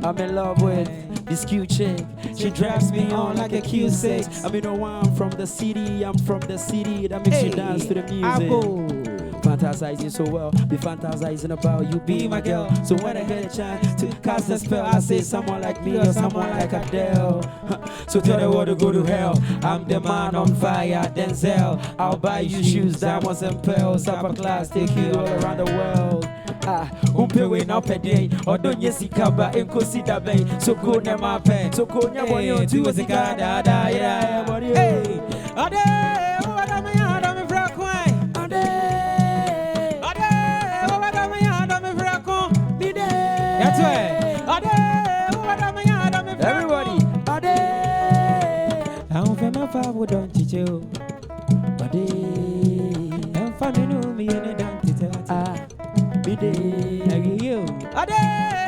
I'm in love with this cute chick. She drives me on like a Q6. I mean, no one from the city. I'm from the city. That makes you dance to the music. Fantasizing so well, be fantasizing about you, be my girl. So when I get a chance to cast a spell, I say someone like me or someone like Adele. So tell the world to go to hell. I'm the man on fire, Denzel. I'll buy you shoes, diamonds and pearls. Upper class, take you all around the world. Umpewe na pede, odonye sikaba, enkosida bay. So go ne ma pen, so go nya bonyo, tu was a gada, yeah, hey, ade, what am I, I'm a fraquine, ade. Everybody, Ade. I'm from a far don't teach you. Ade. I'm funny, no, me and a dante. Bide. You. Ade.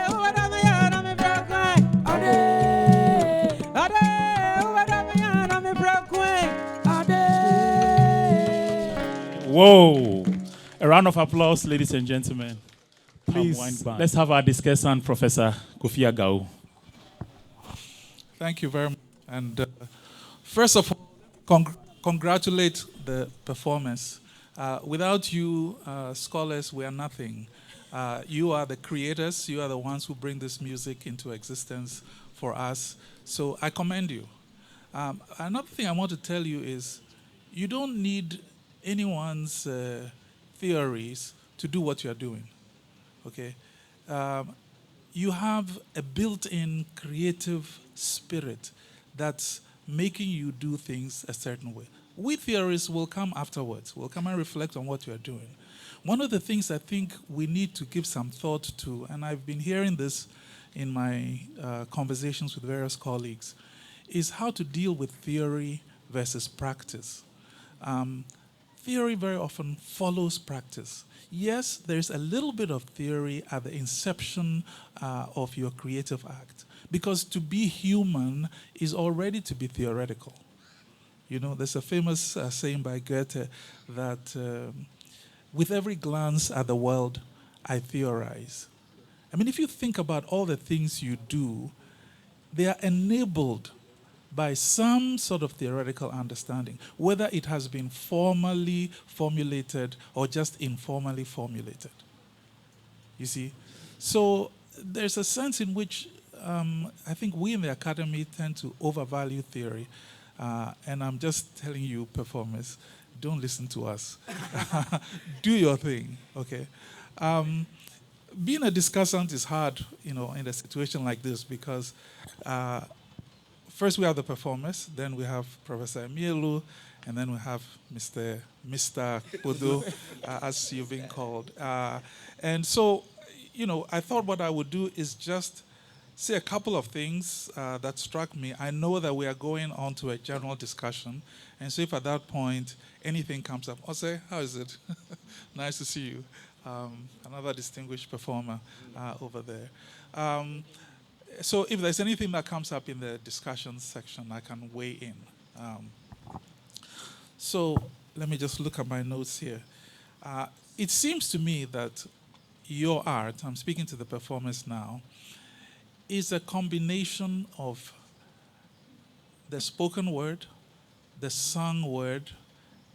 What am I? I'm a broken. Ade. Ade. What am I? I'm a broken. Ade. Whoa. A round of applause, ladies and gentlemen. Please, Please, let's have our discussant, Professor Kofi Agao. Thank you very much. And first of all, congratulate the performers. Without you, scholars, we are nothing. You are the creators. You are the ones who bring this music into existence for us. So I commend you. Another thing I want to tell you is you don't need anyone's theories to do what you're doing. Okay? You have a built-in creative spirit that's making you do things a certain way. We theorists will come afterwards. We'll come and reflect on what you're doing. One of the things I think we need to give some thought to, and I've been hearing this in my conversations with various colleagues, is how to deal with theory versus practice. theory very often follows practice. Yes, there's a little bit of theory at the inception of your creative act, because to be human is already to be theoretical. You know, there's a famous saying by Goethe that with every glance at the world, I theorize. I mean, if you think about all the things you do, they are enabled by some sort of theoretical understanding, whether it has been formally formulated or just informally formulated. You see? So there's a sense in which I think we in the academy tend to overvalue theory. And I'm just telling you, performers, don't listen to us. Do your thing, okay? Being a discussant is hard, you know, in a situation like this because first we have the performers, then we have Professor Emielu, and then we have Mr. Kudu, as you've been called. And so, you know, I thought what I would do is just say a couple of things that struck me. I know that we are going on to a general discussion, and so if at that point anything comes up, I'll say, how is it? Nice to see you. Another distinguished performer over there. So if there's anything that comes up in the discussion section, I can weigh in. So let me just look at my notes here. It seems to me that your art, I'm speaking to the performers now, is a combination of the spoken word, the sung word,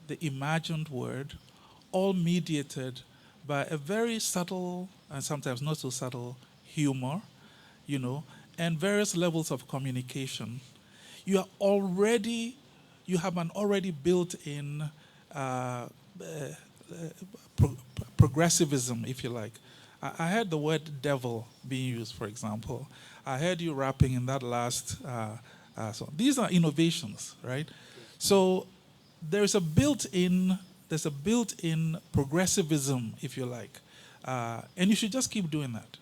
the imagined word, all mediated by a very subtle and sometimes not so subtle humor, you know, and various levels of communication. You have an already built-in progressivism, if you like. I heard the word devil being used, for example. I heard you rapping in that last song. These are innovations, right? So there's a built-in progressivism, if you like. And you should just keep doing that.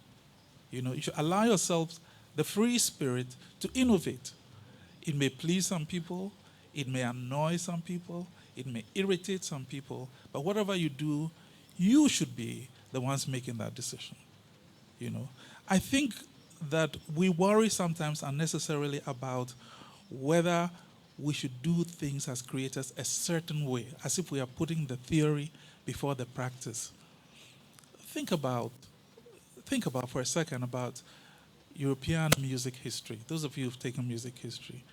You know, you should allow yourselves the free spirit to innovate. It may please some people, it may annoy some people, it may irritate some people, but whatever you do, you should be the ones making that decision. You know, I think that we worry sometimes unnecessarily about whether we should do things as creators a certain way, as if we are putting the theory before the practice. Think about for a second about European music history. Those of you who've taken music history,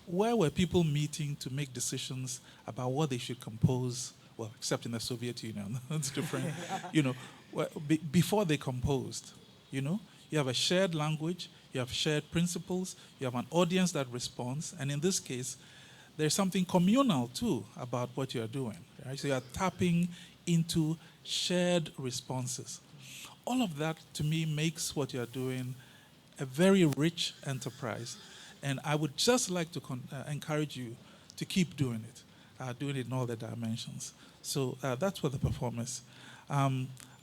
where were people meeting to make decisions about what they should compose? Well, except in the Soviet Union, that's different. You know, before they composed, you know, you have a shared language, you have shared principles, you have an audience that responds, and in this case, there's something communal too about what you're doing. Right? So you're tapping into shared responses. All of that, to me, makes what you're doing a very rich enterprise. And I would just like to encourage you to keep doing it in all the dimensions. So that's for the performers.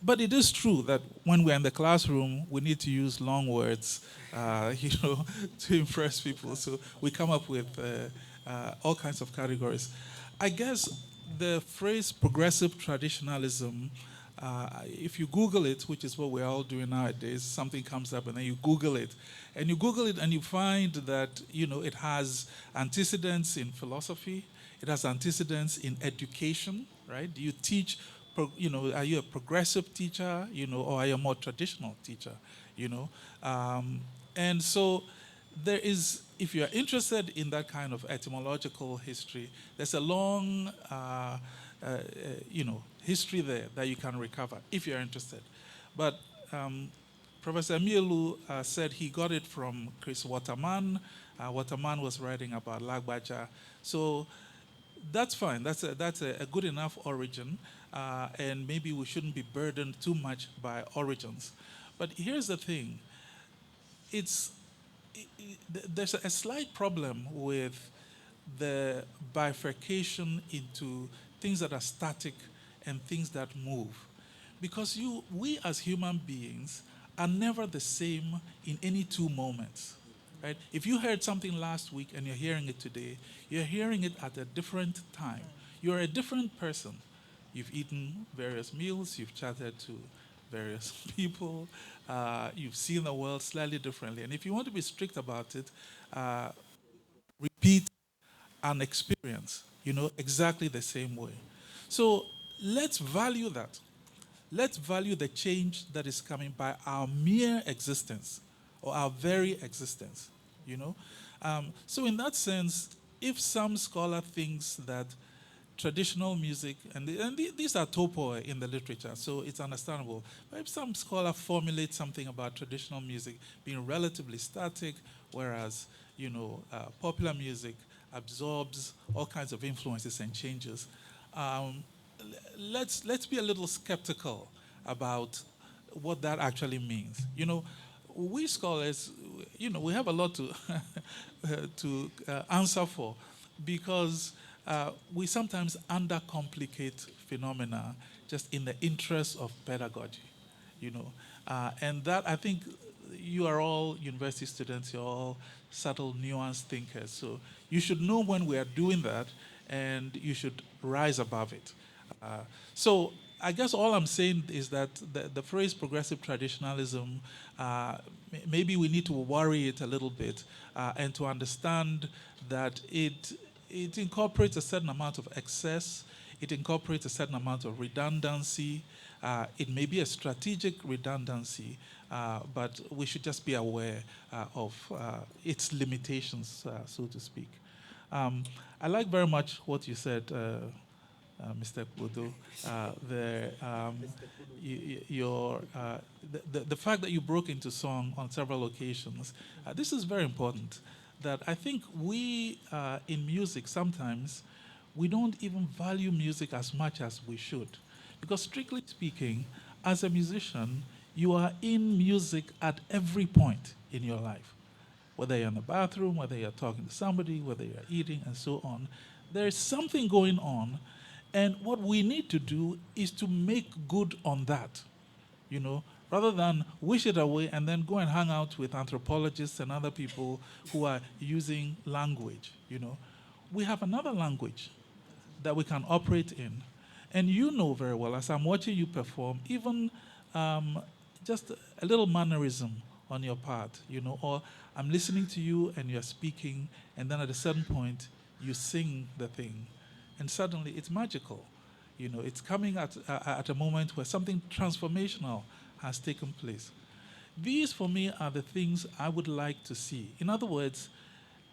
But it is true that when we're in the classroom, we need to use long words, you know, to impress people. So we come up with all kinds of categories. I guess the phrase progressive traditionalism, if you Google it, which is what we're all doing nowadays, something comes up and then you Google it. And you Google it and you find that, you know, it has antecedents in philosophy. It has antecedents in education, right? Do you teach, you know, are you a progressive teacher, you know, or are you a more traditional teacher, you know? And so there is, if you're interested in that kind of etymological history, there's a long, you know, history there that you can recover if you're interested. But Professor Emielu said he got it from Chris Waterman. Waterman was writing about Lagbaja. So that's fine. That's a good enough origin. And maybe we shouldn't be burdened too much by origins. But here's the thing. There's a slight problem with the bifurcation into things that are static and things that move. Because we as human beings are never the same in any two moments. Right? If you heard something last week and you're hearing it today, you're hearing it at a different time. you're a different person. You've eaten various meals, you've chatted to various people, you've seen the world slightly differently. And if you want to be strict about it, repeat an experience, exactly the same way. So let's value that. Let's value the change that is coming by our mere existence or our very existence, So in that sense, if some scholar thinks that traditional music, these are topoi in the literature, so it's understandable. But if some scholar formulates something about traditional music being relatively static, whereas popular music absorbs all kinds of influences and changes, let's be a little skeptical about what that actually means. We scholars, we have a lot to to answer for, because we sometimes undercomplicate phenomena just in the interest of pedagogy, and that, I think, you are all university students, you're all subtle, nuanced thinkers, so you should know when we are doing that, and you should rise above it. So I guess all I'm saying is that the phrase progressive traditionalism, maybe we need to worry it a little bit, and to understand that it incorporates a certain amount of excess, it incorporates a certain amount of redundancy. It may be a strategic redundancy, but we should just be aware of its limitations, so to speak. I like very much what you said, Mr. Kudo. The fact that you broke into song on several occasions, this is very important. That I think we, in music, sometimes we don't even value music as much as we should. Because strictly speaking, as a musician, you are in music at every point in your life. Whether you're in the bathroom, whether you're talking to somebody, whether you're eating, and so on. There is something going on, and what we need to do is to make good on that, rather than wish it away and then go and hang out with anthropologists and other people who are using language, We have another language that we can operate in. And you know very well, as I'm watching you perform, even just a little mannerism on your part, or I'm listening to you and you're speaking, and then at a certain point, you sing the thing. And suddenly it's magical. It's coming at a moment where something transformational has taken place. These, for me, are the things I would like to see. In other words,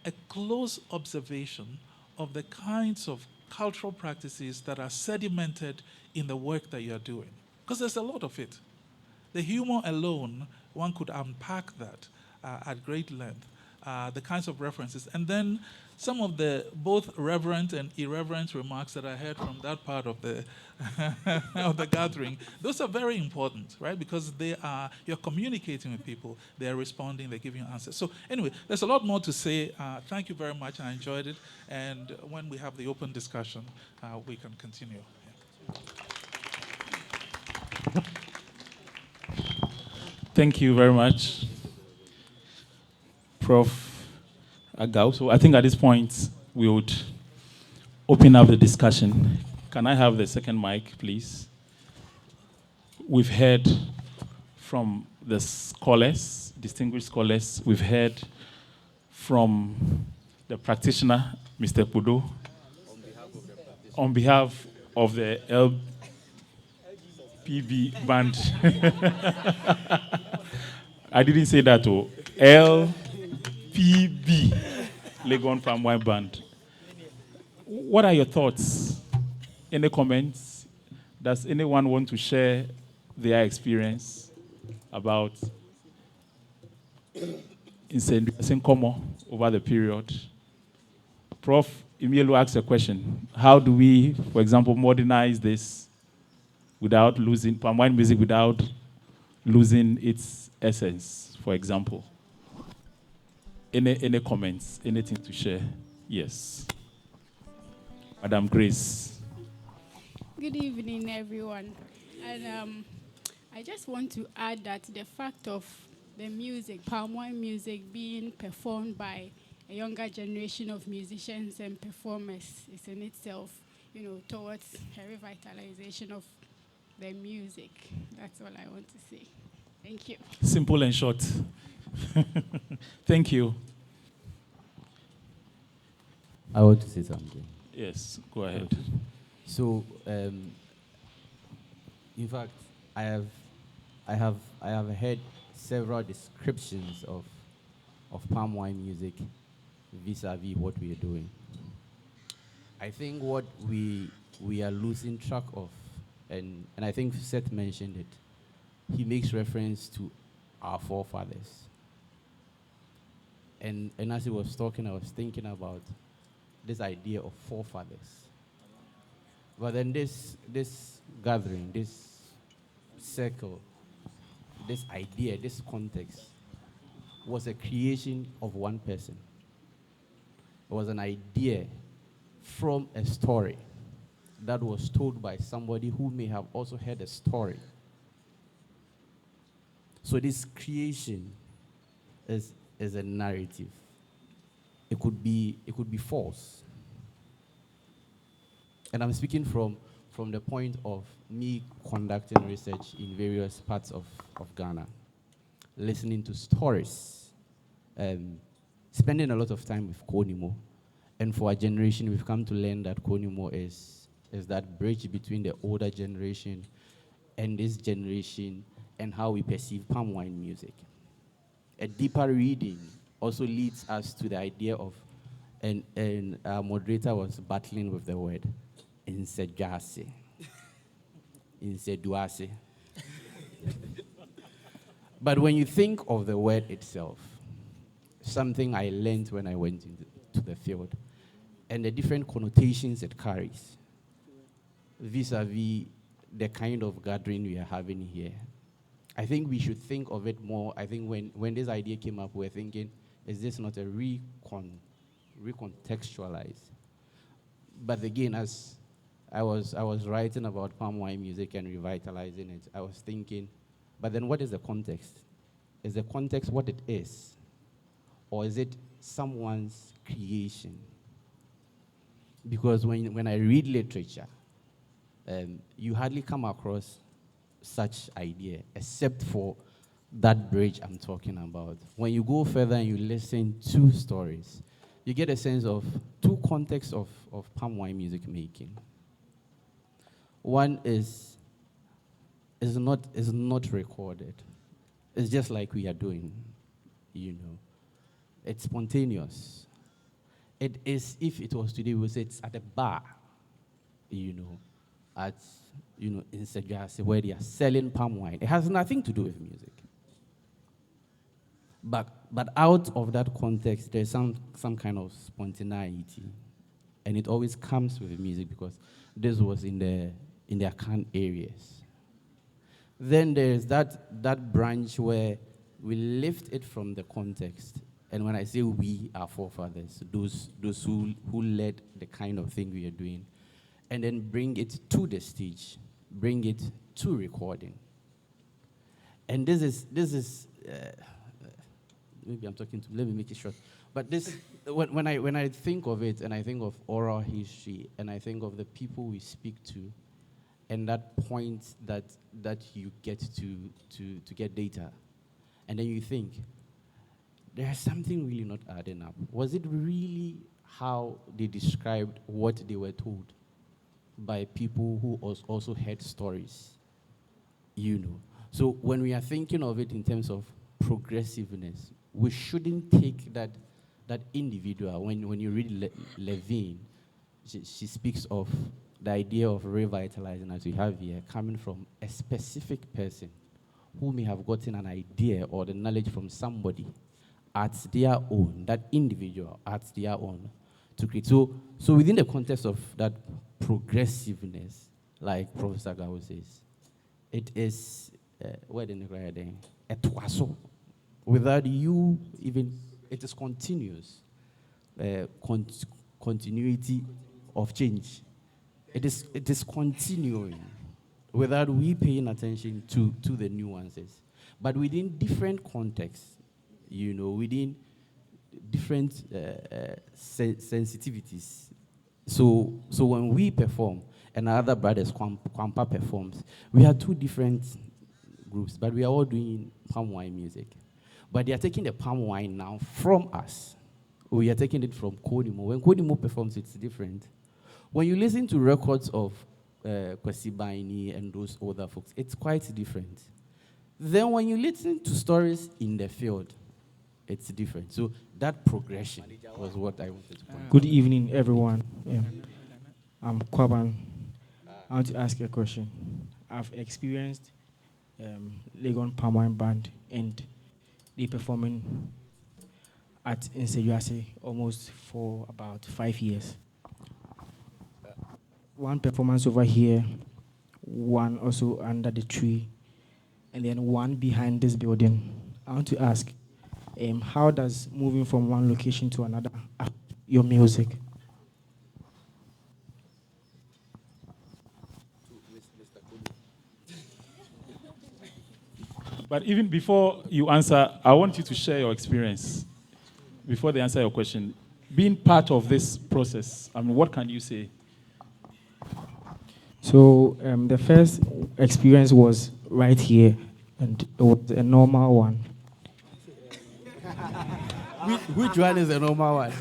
a close observation of the kinds of cultural practices that are sedimented in the work that you're doing. Because there's a lot of it. The humor alone, one could unpack that at great length, the kinds of references. And then some of the both reverent and irreverent remarks that I heard from that part of the of the gathering, those are very important, right? Because you're communicating with people, they're responding, they're giving you answers. So anyway, there's a lot more to say. Thank you very much, I enjoyed it. And when we have the open discussion, we can continue. Yeah. Thank you very much, Prof. Agao. So I think at this point, we would open up the discussion. Can I have the second mic, please? We've heard from the scholars, distinguished scholars. We've heard from the practitioner, Mr. Pudo, on behalf of the LPB band. I didn't say that, oh. LPB, Legon Palm Wine Band. What are your thoughts? Any comments? Does anyone want to share their experience about Nsadwase Nkɔmɔ over the period? Prof. Imielu asked a question. How do we, for example, modernize this without losing palm wine music, without losing its essence, for example? Any comments? Anything to share? Yes. Madam Grace. Good evening, everyone. And I just want to add that the fact of the music, palm wine music, being performed by a younger generation of musicians and performers is in itself towards a revitalization of the music. That's all I want to say. Thank you. Simple and short. Thank you. I want to say something. Yes, go ahead. So, in fact, I have heard several descriptions of palm wine music vis-a-vis what we are doing. I think what we are losing track of, and I think Seth mentioned it, he makes reference to our forefathers. And as he was talking, I was thinking about this idea of forefathers. But then this gathering, this circle, this idea, this context was a creation of one person. It was an idea from a story that was told by somebody who may have also heard a story. So this creation is a narrative. It could be false. And I'm speaking from the point of me conducting research in various parts of Ghana, listening to stories, spending a lot of time with Konimo. And for our generation, we've come to learn that Konimo is that bridge between the older generation and this generation and how we perceive palm wine music. A deeper reading also leads us to the idea of, and our moderator was battling with the word, Nsadwase. Nsadwase. But when you think of the word itself, something I learned when I went into the field, and the different connotations it carries, vis-a-vis the kind of gathering we are having here, I think we should think of it more. I think when this idea came up, we were thinking, is this not a recontextualize? But again, as I was writing about palm wine music and revitalizing it, I was thinking, but then what is the context? Is the context what it is? Or is it someone's creation? Because when I read literature, you hardly come across such idea, except for that bridge I'm talking about. When you go further and you listen to stories, you get a sense of two contexts of palm wine music making. One is not recorded. It's just like we are doing, It's spontaneous. It is, if it was today, we would say it's at a bar, at in Nsadwase, where they are selling palm wine. It has nothing to do with music. But out of that context, there's some kind of spontaneity. And it always comes with music because this was in the Akan areas. Then there's that branch where we lift it from the context. And when I say we, our forefathers, those who led the kind of thing we are doing, and then bring it to the stage, bring it to recording. And this is maybe I'm talking to, let me make it short. But this, when I think of it, and I think of oral history, and I think of the people we speak to, and that point that you get to get data, and then you think, there's something really not adding up. Was it really how they described what they were told by people who also heard stories? So when we are thinking of it in terms of progressiveness, we shouldn't take that individual. When you read Levine, she speaks of the idea of revitalizing, as we have here, coming from a specific person who may have gotten an idea or the knowledge from somebody at their own, that individual at their own, to create. So within the context of that progressiveness, like Professor Gao says, it is, where did I write a twaso. Without you even, it is continuous. Continuity of change. It is continuing without we paying attention to the nuances. But within different contexts, within different sensitivities, So when we perform and our other brothers, Kwampa performs, we are two different groups, but we are all doing palm wine music. But they are taking the palm wine now from us. We are taking it from Kodimo. When Kodimo performs, it's different. When you listen to records of Kwesi Baini and those other folks, it's quite different. Then when you listen to stories in the field, it's different. So that progression was what I wanted to point out. Good evening, everyone. I'm Kwaban. I want to ask you a question. I've experienced Legon Palm Wine Band, and they performing at Nsadwase almost for about 5 years. One performance over here, one also under the tree, and then one behind this building. I want to ask, how does moving from one location to another affect your music? But even before you answer, I want you to share your experience. Before they answer your question, being part of this process, I mean, what can you say? So the first experience was right here, and it was a normal one. Which one is the normal one?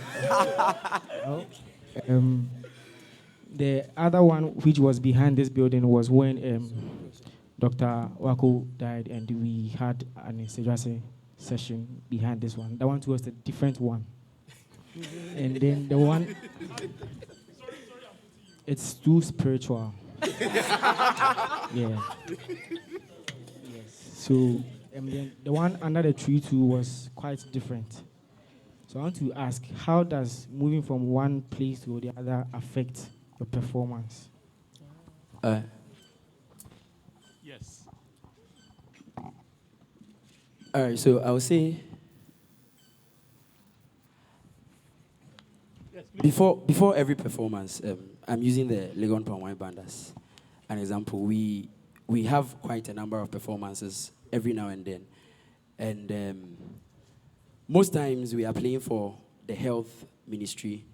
The other one, which was behind this building, was when Dr. Wako died, and we had an Nsadwase session behind this one. That one was a different one. And then the one, it's too spiritual. Yeah. Yes. So then the one under the tree too was quite different. So I want to ask, how does moving from one place to the other affect your performance? Yes. All right, so I would say before every performance, I'm using the Legon Palm Wine Band as an example. We have quite a number of performances every now and then, and most times we are playing for the health ministry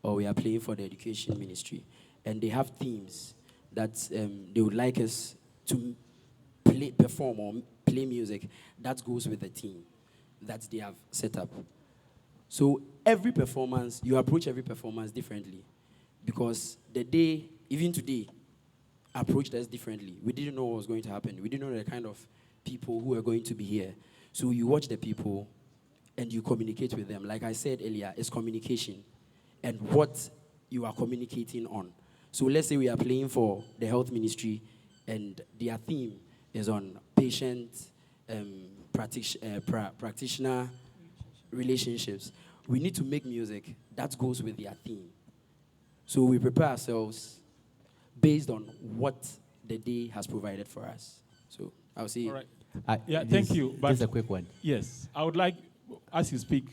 or we are playing for the education ministry, and they have themes that they would like us to perform or play music that goes with the theme that they have set up. So every performance, you approach every performance differently, because the day, even today, approached us differently. We didn't know what was going to happen. We didn't know the kind of people who were going to be here. So you watch the people and you communicate with them. Like I said earlier, it's communication and what you are communicating on. So let's say we are playing for the health ministry and their theme is on patient, practitioner relationships. We need to make music that goes with their theme. So we prepare ourselves based on what the day has provided for us. So I'll say. All right. Thank you. But just a quick one. Yes, I would like, as you speak,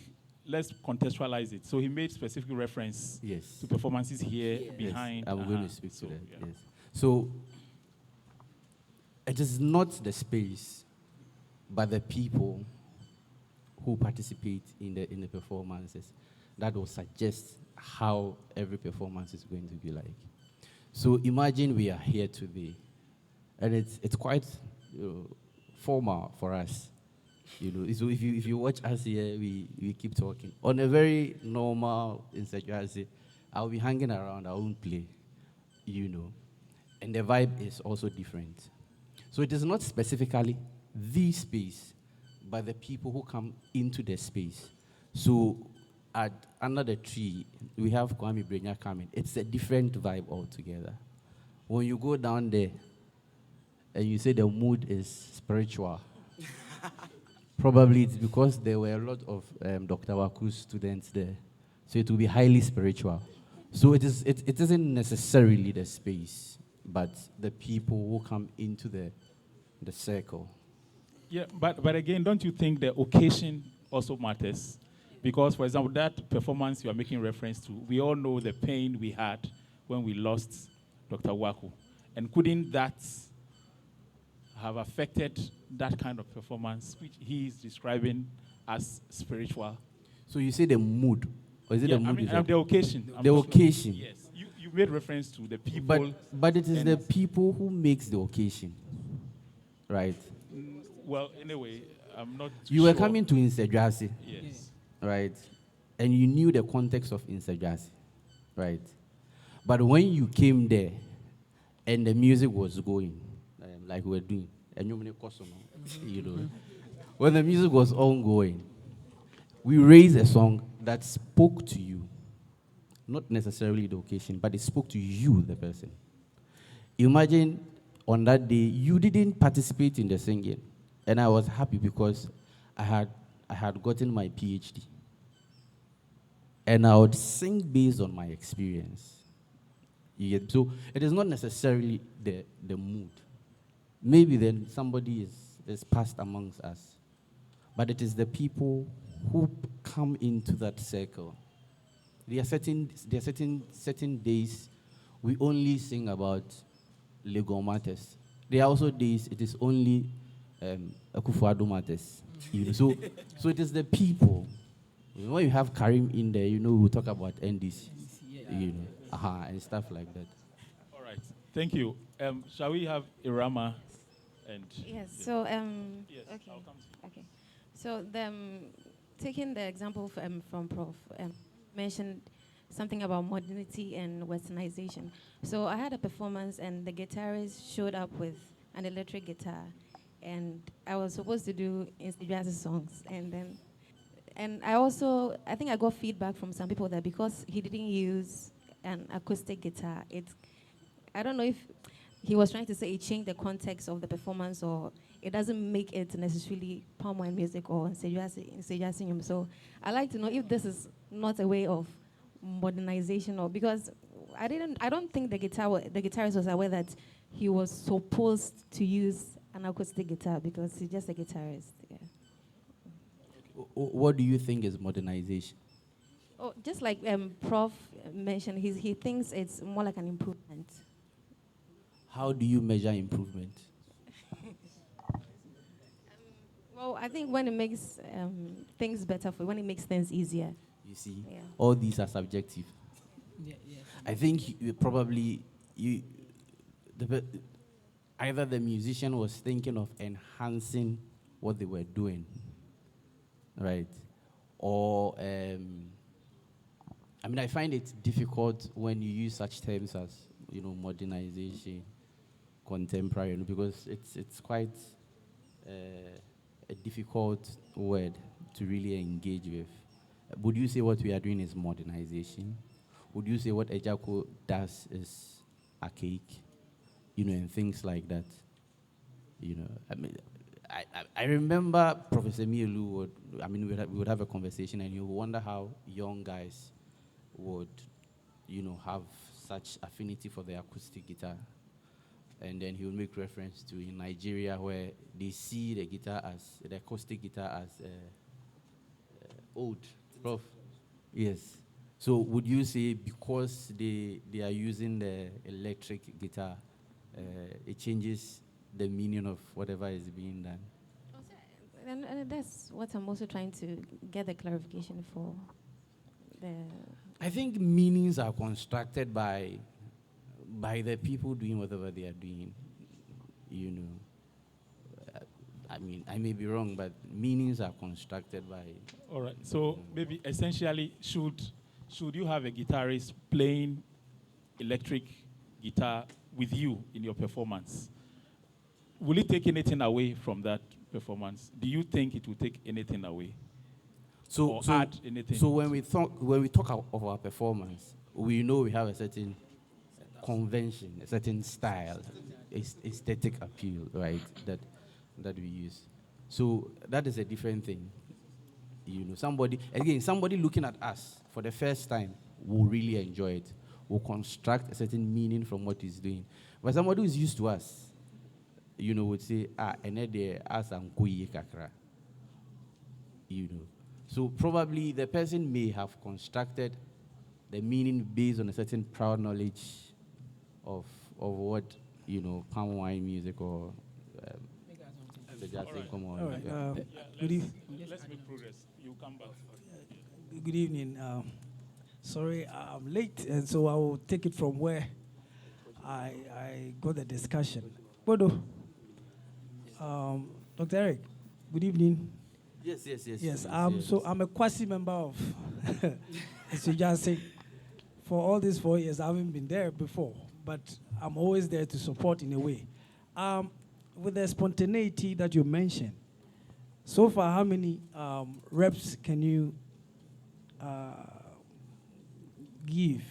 let's contextualize it. So he made specific reference to performances here behind. I'm going to speak to that. Yeah. Yes. So it is not the space, but the people who participate in the performances that will suggest how every performance is going to be like. So imagine we are here today, and it's quite formal for us. So if you watch us here, we keep talking. On a very normal Nsadwase, I'll be hanging around, I won't play, and the vibe is also different. So it is not specifically the space, but the people who come into the space. So under the tree, we have Kwame Brenya coming. It's a different vibe altogether. When you go down there and you say the mood is spiritual, probably it's because there were a lot of Dr. Waku's students there. So it will be highly spiritual. So it isn't necessarily the space, but the people who come into the circle. Yeah, but again, don't you think the occasion also matters? Because, for example, that performance you are making reference to, we all know the pain we had when we lost Dr. Waku. And couldn't that have affected that kind of performance, which he is describing as spiritual? So you say the mood, or is it the mood? The occasion. The occasion. Yes. made reference to the people. But it is and the people who makes the occasion, right? Well, anyway, I'm not too You were sure. coming to Nsadwase, Yes. right? And you knew the context of Nsadwase, right? But when you came there and the music was going, like we were doing, and you know, when the music was ongoing, we raised a song that spoke to you, not necessarily the occasion, but it spoke to you, the person. Imagine on that day, you didn't participate in the singing, and I was happy because I had gotten my PhD, and I would sing based on my experience. So it is not necessarily the mood. Maybe then somebody is passed amongst us, but it is the people who come into that circle. There are certain days we only sing about legal matters. There are also days it is only Akufo-Addo matters. You know, so it is the people. When you have Karim in there, you know we'll talk about NDC, you know, and stuff like that. All right. Thank you. Shall we have Irama? And yes. So yes, okay. I'll come to you. Okay. So taking the example from Prof. Mentioned something about modernity and westernization. So I had a performance and the guitarist showed up with an electric guitar, and I was supposed to do Nsadwase songs, and I think I got feedback from some people that because he didn't use an acoustic guitar, I don't know if he was trying to say it changed the context of the performance, or it doesn't make it necessarily palm wine music or Nsadwase. So I like to know if this is not a way of modernization, or because I don't think the guitarist was aware that he was supposed to use an acoustic guitar because he's just a guitarist. Yeah. What do you think is modernization? Oh, just like Prof mentioned, he thinks it's more like an improvement. How do you measure improvement? Well, I think when it makes things better for you, when it makes things easier. You see, Yeah. all these are subjective. Yeah. I think either the musician was thinking of enhancing what they were doing, right? Or I find it difficult when you use such terms as modernization, contemporary, because it's quite a difficult word to really engage with. Would you say what we are doing is modernization? Would you say what Ejako does is archaic? And things like that. I remember Professor Mielu we would have a conversation and you would wonder how young guys would, have such affinity for the acoustic guitar. And then he would make reference to in Nigeria where they see the acoustic guitar as old. Prof. Yes. So would you say because they are using the electric guitar, it changes the meaning of whatever is being done? And that's what I'm also trying to get the clarification for. I think meanings are constructed by the people doing whatever they are doing. I may be wrong, but meanings are constructed by. All right. So maybe essentially, should you have a guitarist playing electric guitar with you in your performance? Will it take anything away from that performance? Do you think it will take anything away? Or add anything? So when we talk of our performance, we know we have a certain convention, a certain style, aesthetic appeal, right? That we use. So that is a different thing. Somebody looking at us for the first time will really enjoy it, will construct a certain meaning from what he's doing. But somebody who's used to us, would say, as I'm kakra. So probably the person may have constructed the meaning based on a certain prior knowledge of what, palm wine music or Nsadwase Nkɔmɔ. All right. Let's make progress. You come back. Good evening. Sorry, I'm late, and so I will take it from where I got the discussion. Bodo, Dr. Eric, good evening. Yes. Yes, so I'm a quasi member of Nsadwase. For all these 4 years, I haven't been there before, but I'm always there to support in a way. With the spontaneity that you mentioned, so far, how many reps can you give?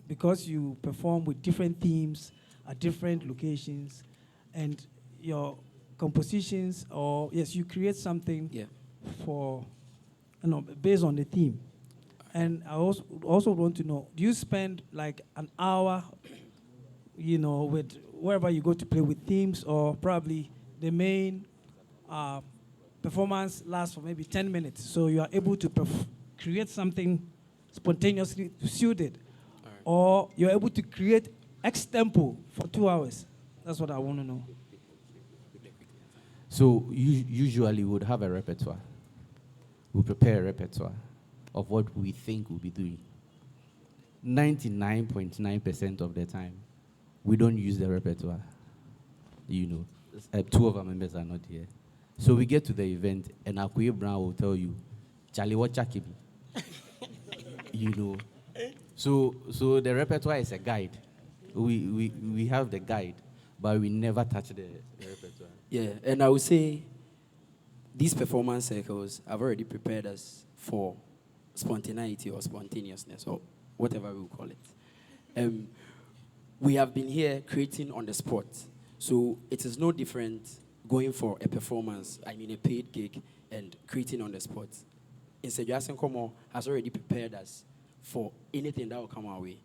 Because you perform with different themes at different locations, and your compositions, or yes, you create something for, based on the theme. And I also want to know, do you spend like an hour, with wherever you go to play with themes, or probably the main performance lasts for maybe 10 minutes, so you are able to create something spontaneously to suit it, or you're able to create extempo for 2 hours? That's what I want to know. So usually we would have a repertoire. We prepare a repertoire of what we think we'll be doing. 99.9% of the time, we don't use the repertoire. Two of our members are not here. So we get to the event, and Akuye Brown will tell you, Charlie, what Chakibi? So the repertoire is a guide. We have the guide, but we never touch the repertoire. Yeah, and I would say these performance circles have already prepared us for spontaneity or spontaneousness, or whatever we call it. We have been here creating on the spot, so it is no different going for a performance, a paid gig, and creating on the spot. Nsadwase Nkɔmɔ has already prepared us for anything that will come our way.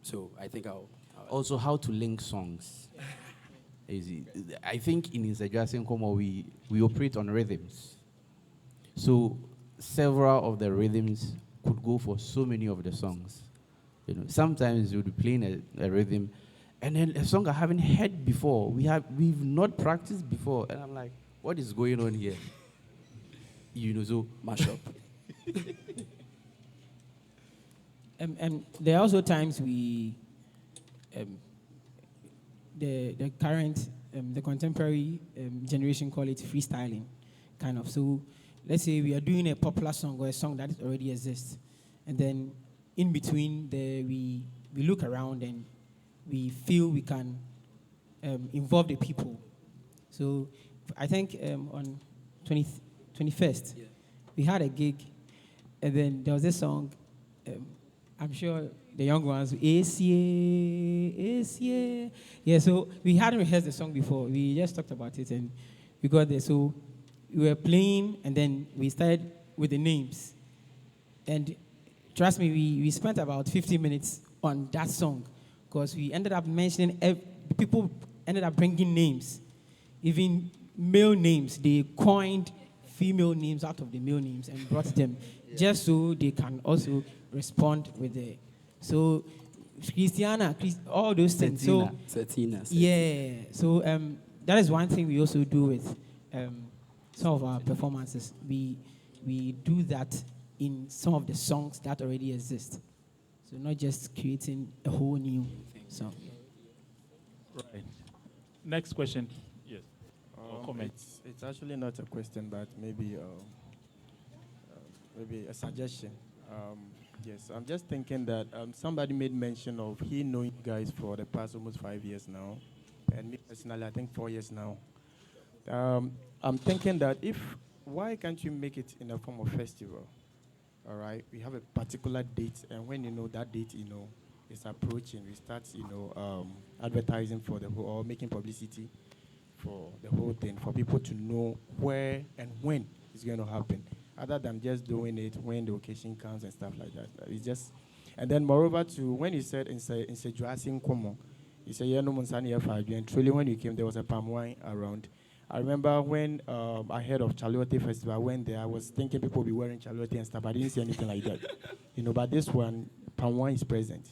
So I think I'll also, how to link songs. I think in Nsadwase Nkɔmɔ we operate on rhythms. So several of the rhythms could go for so many of the songs. Sometimes we'll be playing a rhythm, and then a song I haven't heard before. We've not practiced before, and I'm like, what is going on here? So mash up. And there are also times we, the current, the contemporary generation call it freestyling, kind of. So let's say we are doing a popular song or a song that already exists, and then in between we look around and we feel we can involve the people. So I think on 21st, we had a gig, and then there was this song, I'm sure the young ones, ACA. Yeah, so we hadn't rehearsed the song before. We just talked about it, and we got there. So we were playing, and then we started with the names. And trust me, we spent about 15 minutes on that song, because we ended up mentioning, people ended up bringing names, even male names. They coined female names out of the male names and brought them, just so they can also respond with the, so Christiana, all those things. Certina. Yeah, so that is one thing we also do with some of our performances. We do that in some of the songs that already exist. So not just creating a whole new song. Right. Next question. Yes. Comment. It's actually not a question, but maybe a suggestion. Yes, I'm just thinking that somebody made mention of he knowing you guys for the past almost 5 years now, and me personally, I think 4 years now. I'm thinking that why can't you make it in a form of festival? All right, we have a particular date, and when you know that date, is approaching, we start, advertising for the whole, or making publicity for the whole thing, for people to know where and when it's going to happen, other than just doing it when the occasion comes and stuff like that. It's just, and then moreover, to when you said in Nsadwase Nkɔmɔ, you said, yeah, no Monsani F5, and truly when you came, there was a palm wine around. I remember when I heard of Charlotte Festival, I went there, I was thinking people would be wearing Charlotte and stuff, but I didn't see anything like that. But this one, palm wine is present.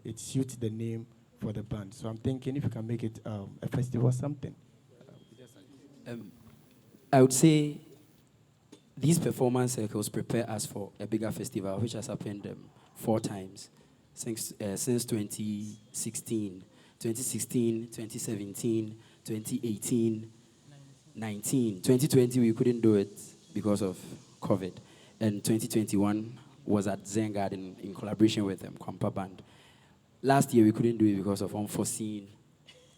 It suits the name for the band. So I'm thinking if you can make it a festival or something. I would say these performance circles prepare us for a bigger festival, which has happened 4 times since 2016. 2016, 2017, 2018, 19. 2020, we couldn't do it because of COVID. And 2021 was at Zen Garden in collaboration with Kwampa Band. Last year, we couldn't do it because of unforeseen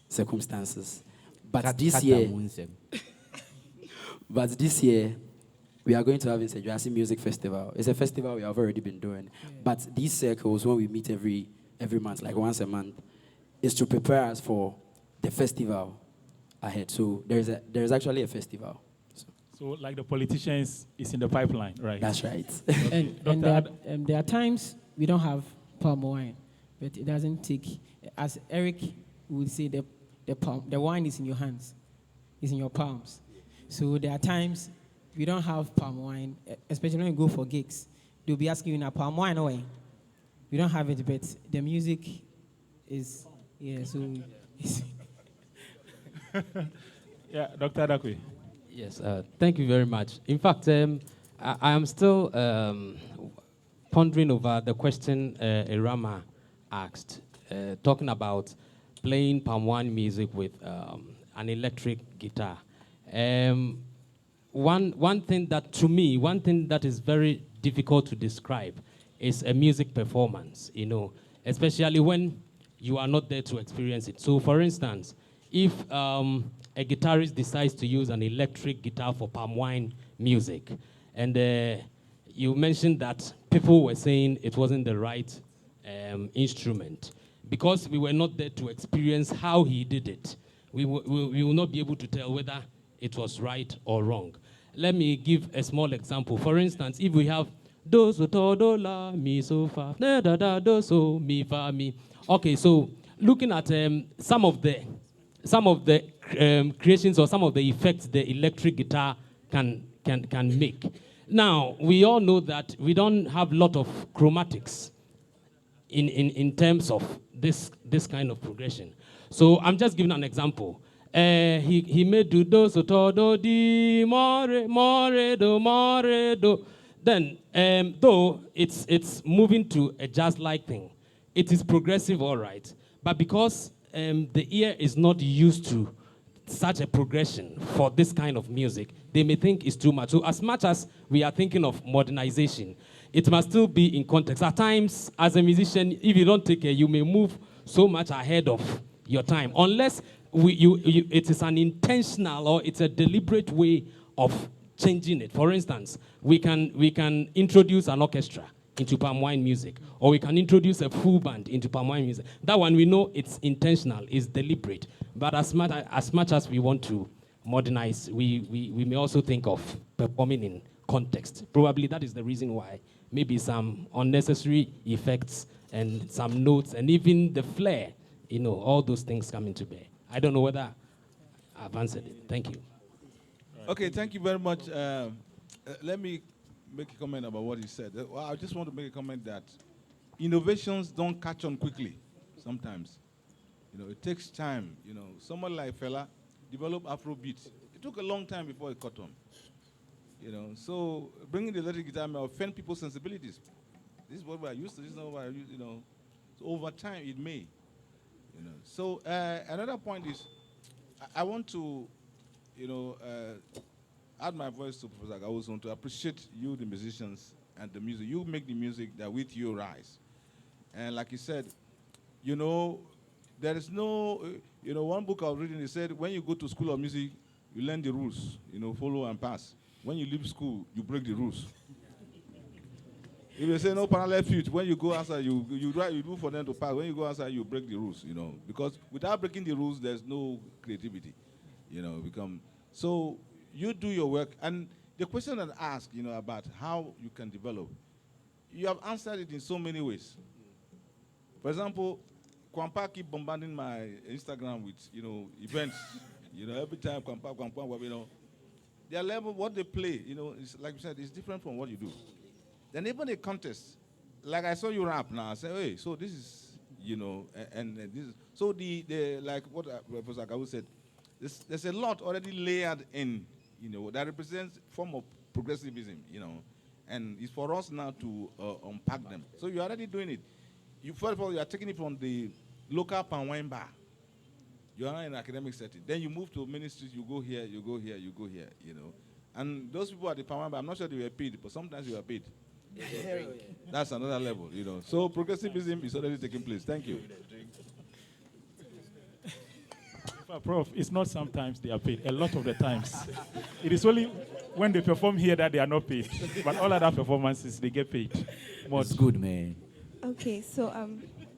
circumstances. But this year, we are going to have Nsadwase Music Festival. It's a festival we have already been doing. Yeah. But these circles, when we meet every month, like once a month, is to prepare us for the festival ahead. So there is actually a festival. So like the politicians, is in the pipeline, right? That's right. and there are times we don't have palm wine, but it doesn't take, as Eric would say, the wine is in your hands, it's in your palms. So there are times we don't have palm wine, especially when you go for gigs. They'll be asking you, palm wine away. We don't have it, but the music is, so. Yeah, Dr. Adakwe. Yes, thank you very much. In fact, I am still pondering over the question Irama asked, talking about playing palm wine music with an electric guitar. One thing that is very difficult to describe is a music performance, especially when you are not there to experience it. So, for instance, if a guitarist decides to use an electric guitar for palm wine music, and you mentioned that people were saying it wasn't the right instrument, because we were not there to experience how he did it, we will not be able to tell whether it was right or wrong. Let me give a small example. For instance, if we have do, so, do, la, mi, so, fa, da, da, da, do, so, mi, fa, mi. Okay, so looking at some of the creations or some of the effects the electric guitar can make. Now, we all know that we don't have a lot of chromatics in terms of this kind of progression. So I'm just giving an example. He made do, so, do, di, more, do. Then, though it's moving to a jazz-like thing, it is progressive, all right. But because the ear is not used to such a progression for this kind of music, they may think it's too much. So as much as we are thinking of modernization, it must still be in context. At times, as a musician, if you don't take care, you may move so much ahead of your time, unless it is an intentional or it's a deliberate way of changing it. For instance, we can introduce an orchestra into palm wine music, or we can introduce a full band into palm wine music. That one we know it's intentional, it's deliberate. But as much as we want to modernize, we may also think of performing in context. Probably that is the reason why maybe some unnecessary effects and some notes and even the flair, all those things come into bear. I don't know whether I've answered it. Thank you. Okay, thank you very much. Let me make a comment about what he said. Well, I just want to make a comment that innovations don't catch on quickly sometimes. It takes time. Someone like Fela developed Afrobeat. It took a long time before it caught on. So bringing the electric guitar may offend people's sensibilities. This is what we're used to. This is not what we're used to, So over time, it may. So another point is, I want to, add my voice to Professor Owusu to appreciate you, the musicians, and the music. You make the music that with you rise. And like you said, there is no, one book I was reading, it said, when you go to school of music, you learn the rules, follow and pass. When you leave school, you break the rules. If you say no parallel field, when you go outside, you do for them to pass. When you go outside, you break the rules, because without breaking the rules, there's no creativity, So you do your work, and the question that I asked, about how you can develop, you have answered it in so many ways. For example, Kwampa keep bombarding my Instagram with, events. Every time Kwampa, their level, what they play, is, like you said, is different from what you do. Then even a contest, like I saw you rap now, I say, hey, so this is, and this is, so the like what Professor Akawu said, there's a lot already layered in, that represents form of progressivism, and it's for us now to unpack them. So you're already doing it. First of all, you are taking it from the local palm wine bar. You are not in an academic setting. Then you move to ministries, you go here, you go here, you go here, And those people at the palm wine bar, I'm not sure they were paid, but sometimes you are paid. That's another level, So progressivism is already taking place. Thank you. Prof, it's not sometimes they are paid. A lot of the times. It is only when they perform here that they are not paid. But all other performances, they get paid. It's good, man. Okay, so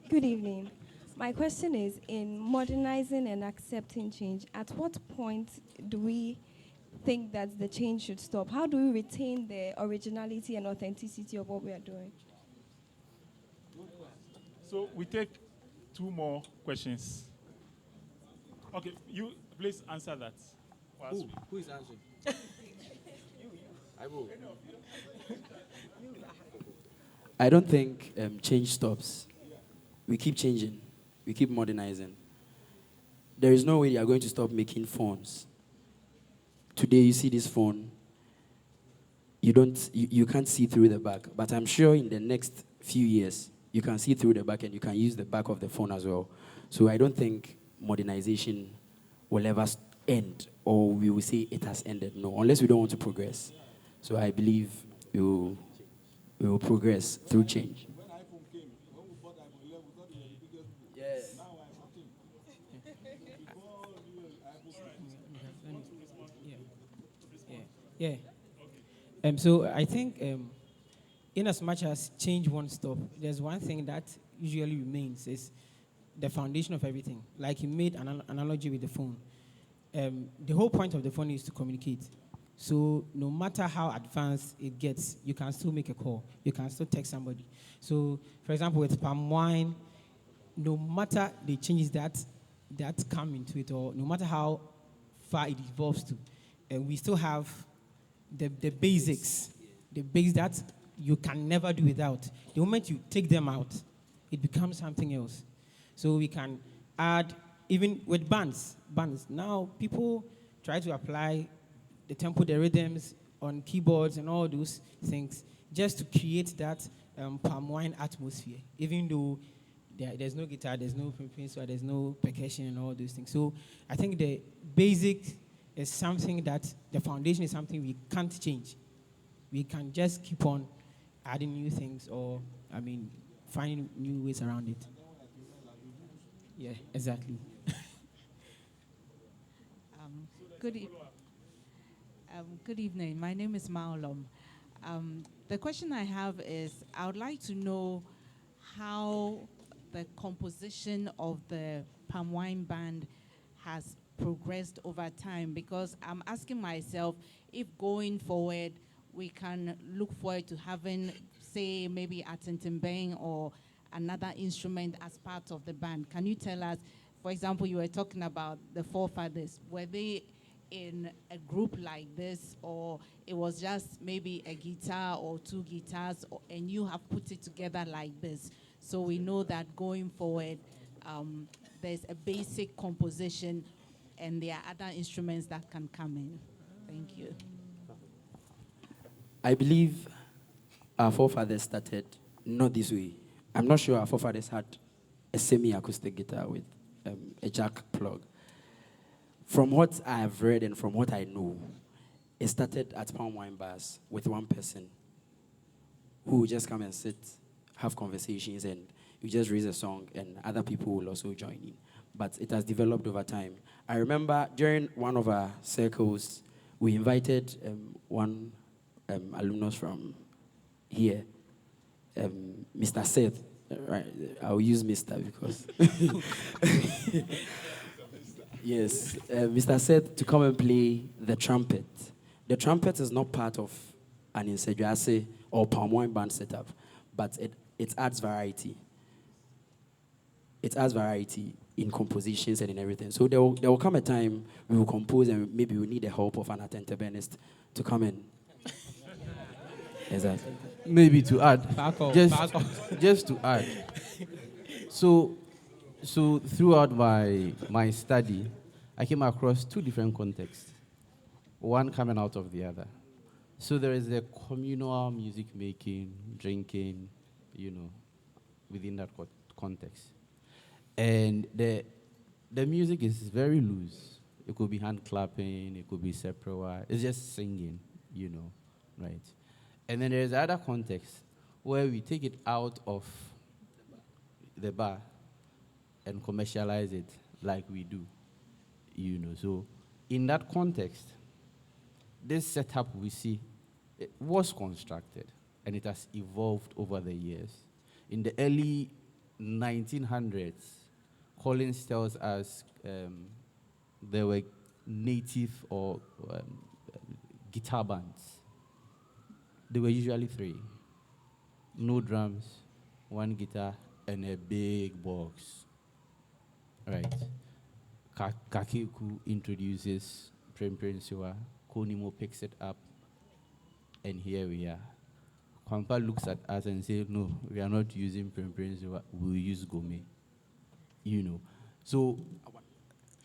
good evening. My question is, in modernizing and accepting change, at what point do we think that the change should stop? How do we retain the originality and authenticity of what we are doing? So we take 2 more questions. Okay, you please answer that. Who is answering? I will. I don't think change stops. We keep changing. We keep modernizing. There is no way you are going to stop making phones. Today you see this phone, you can't see through the back. But I'm sure in the next few years, you can see through the back and you can use the back of the phone as well. So I don't think modernization will ever end, or we will say it has ended. No, unless we don't want to progress. So I believe we will progress through change. Yeah. So I think in as much as change won't stop, there's one thing that usually remains is the foundation of everything. Like you made an analogy with the phone. The whole point of the phone is to communicate. So no matter how advanced it gets, you can still make a call. You can still text somebody. So, for example, with palm wine, no matter the changes that come into it, or no matter how far it evolves to, we still have the basics, the basics that you can never do without. The moment you take them out, it becomes something else. So we can add, even with bands. Now people try to apply the tempo, the rhythms on keyboards and all those things just to create that palm wine atmosphere, even though there's no guitar, there's no so there's no percussion and all those things. So I think the basic is something that the foundation is something we can't change. We can just keep on adding new things, or finding new ways around it. Yeah, exactly. Good evening. My name is Maolom. The question I have is, I would like to know how the composition of the palm wine band has progressed over time, because I'm asking myself if going forward we can look forward to having, say, maybe a Tentimbeng or another instrument as part of the band. Can you tell us, for example, you were talking about the forefathers, were they in a group like this, or it was just maybe a guitar or 2 guitars, and you have put it together like this? So we know that going forward, there's a basic composition and there are other instruments that can come in. Thank you. I believe our forefathers started not this way. I'm not sure our forefathers had a semi-acoustic guitar with a jack plug. From what I have read and from what I know, it started at palm wine bars with one person who would just come and sit, have conversations, and you just raise a song and other people will also join in. But it has developed over time. I remember during one of our circles, we invited one alumnus from here, Mr. Seth. Right, I'll use Mr. because yes, Mr. Seth to come and play the trumpet. The trumpet is not part of an Nsadwase or palm wine band setup, but it adds variety. It adds variety in compositions and in everything. So there will come a time we will compose and maybe we need the help of an attentivist to come in. Exactly. Maybe to add, just to add. So throughout my study, I came across 2 different contexts, one coming out of the other. So there is a communal music making, drinking, within that context. And the music is very loose. It could be hand clapping, it could be separate. It's just singing, right? And then there's other context where we take it out of the bar and commercialize it like we do, So in that context, this setup we see, it was constructed and it has evolved over the years. In the early 1900s, Collins tells us there were native or guitar bands. They were usually 3. No drums, 1 guitar, and a big box. Right. Kakiku introduces Premprensua, Konimo picks it up, and here we are. Kwampa looks at us and says, no, we are not using Premprensua, we'll use Gome. So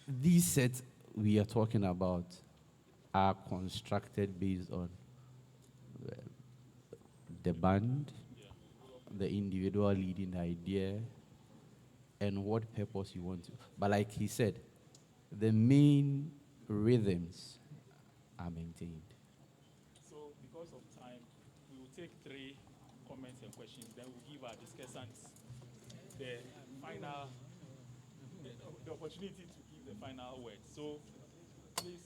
these sets we are talking about are constructed based on the band, the individual leading the idea, and what purpose you want to. But like he said, the main rhythms are maintained. So because of time, we will take 3 comments and questions, then we'll give our discussants the final, the opportunity to give the final word. So please.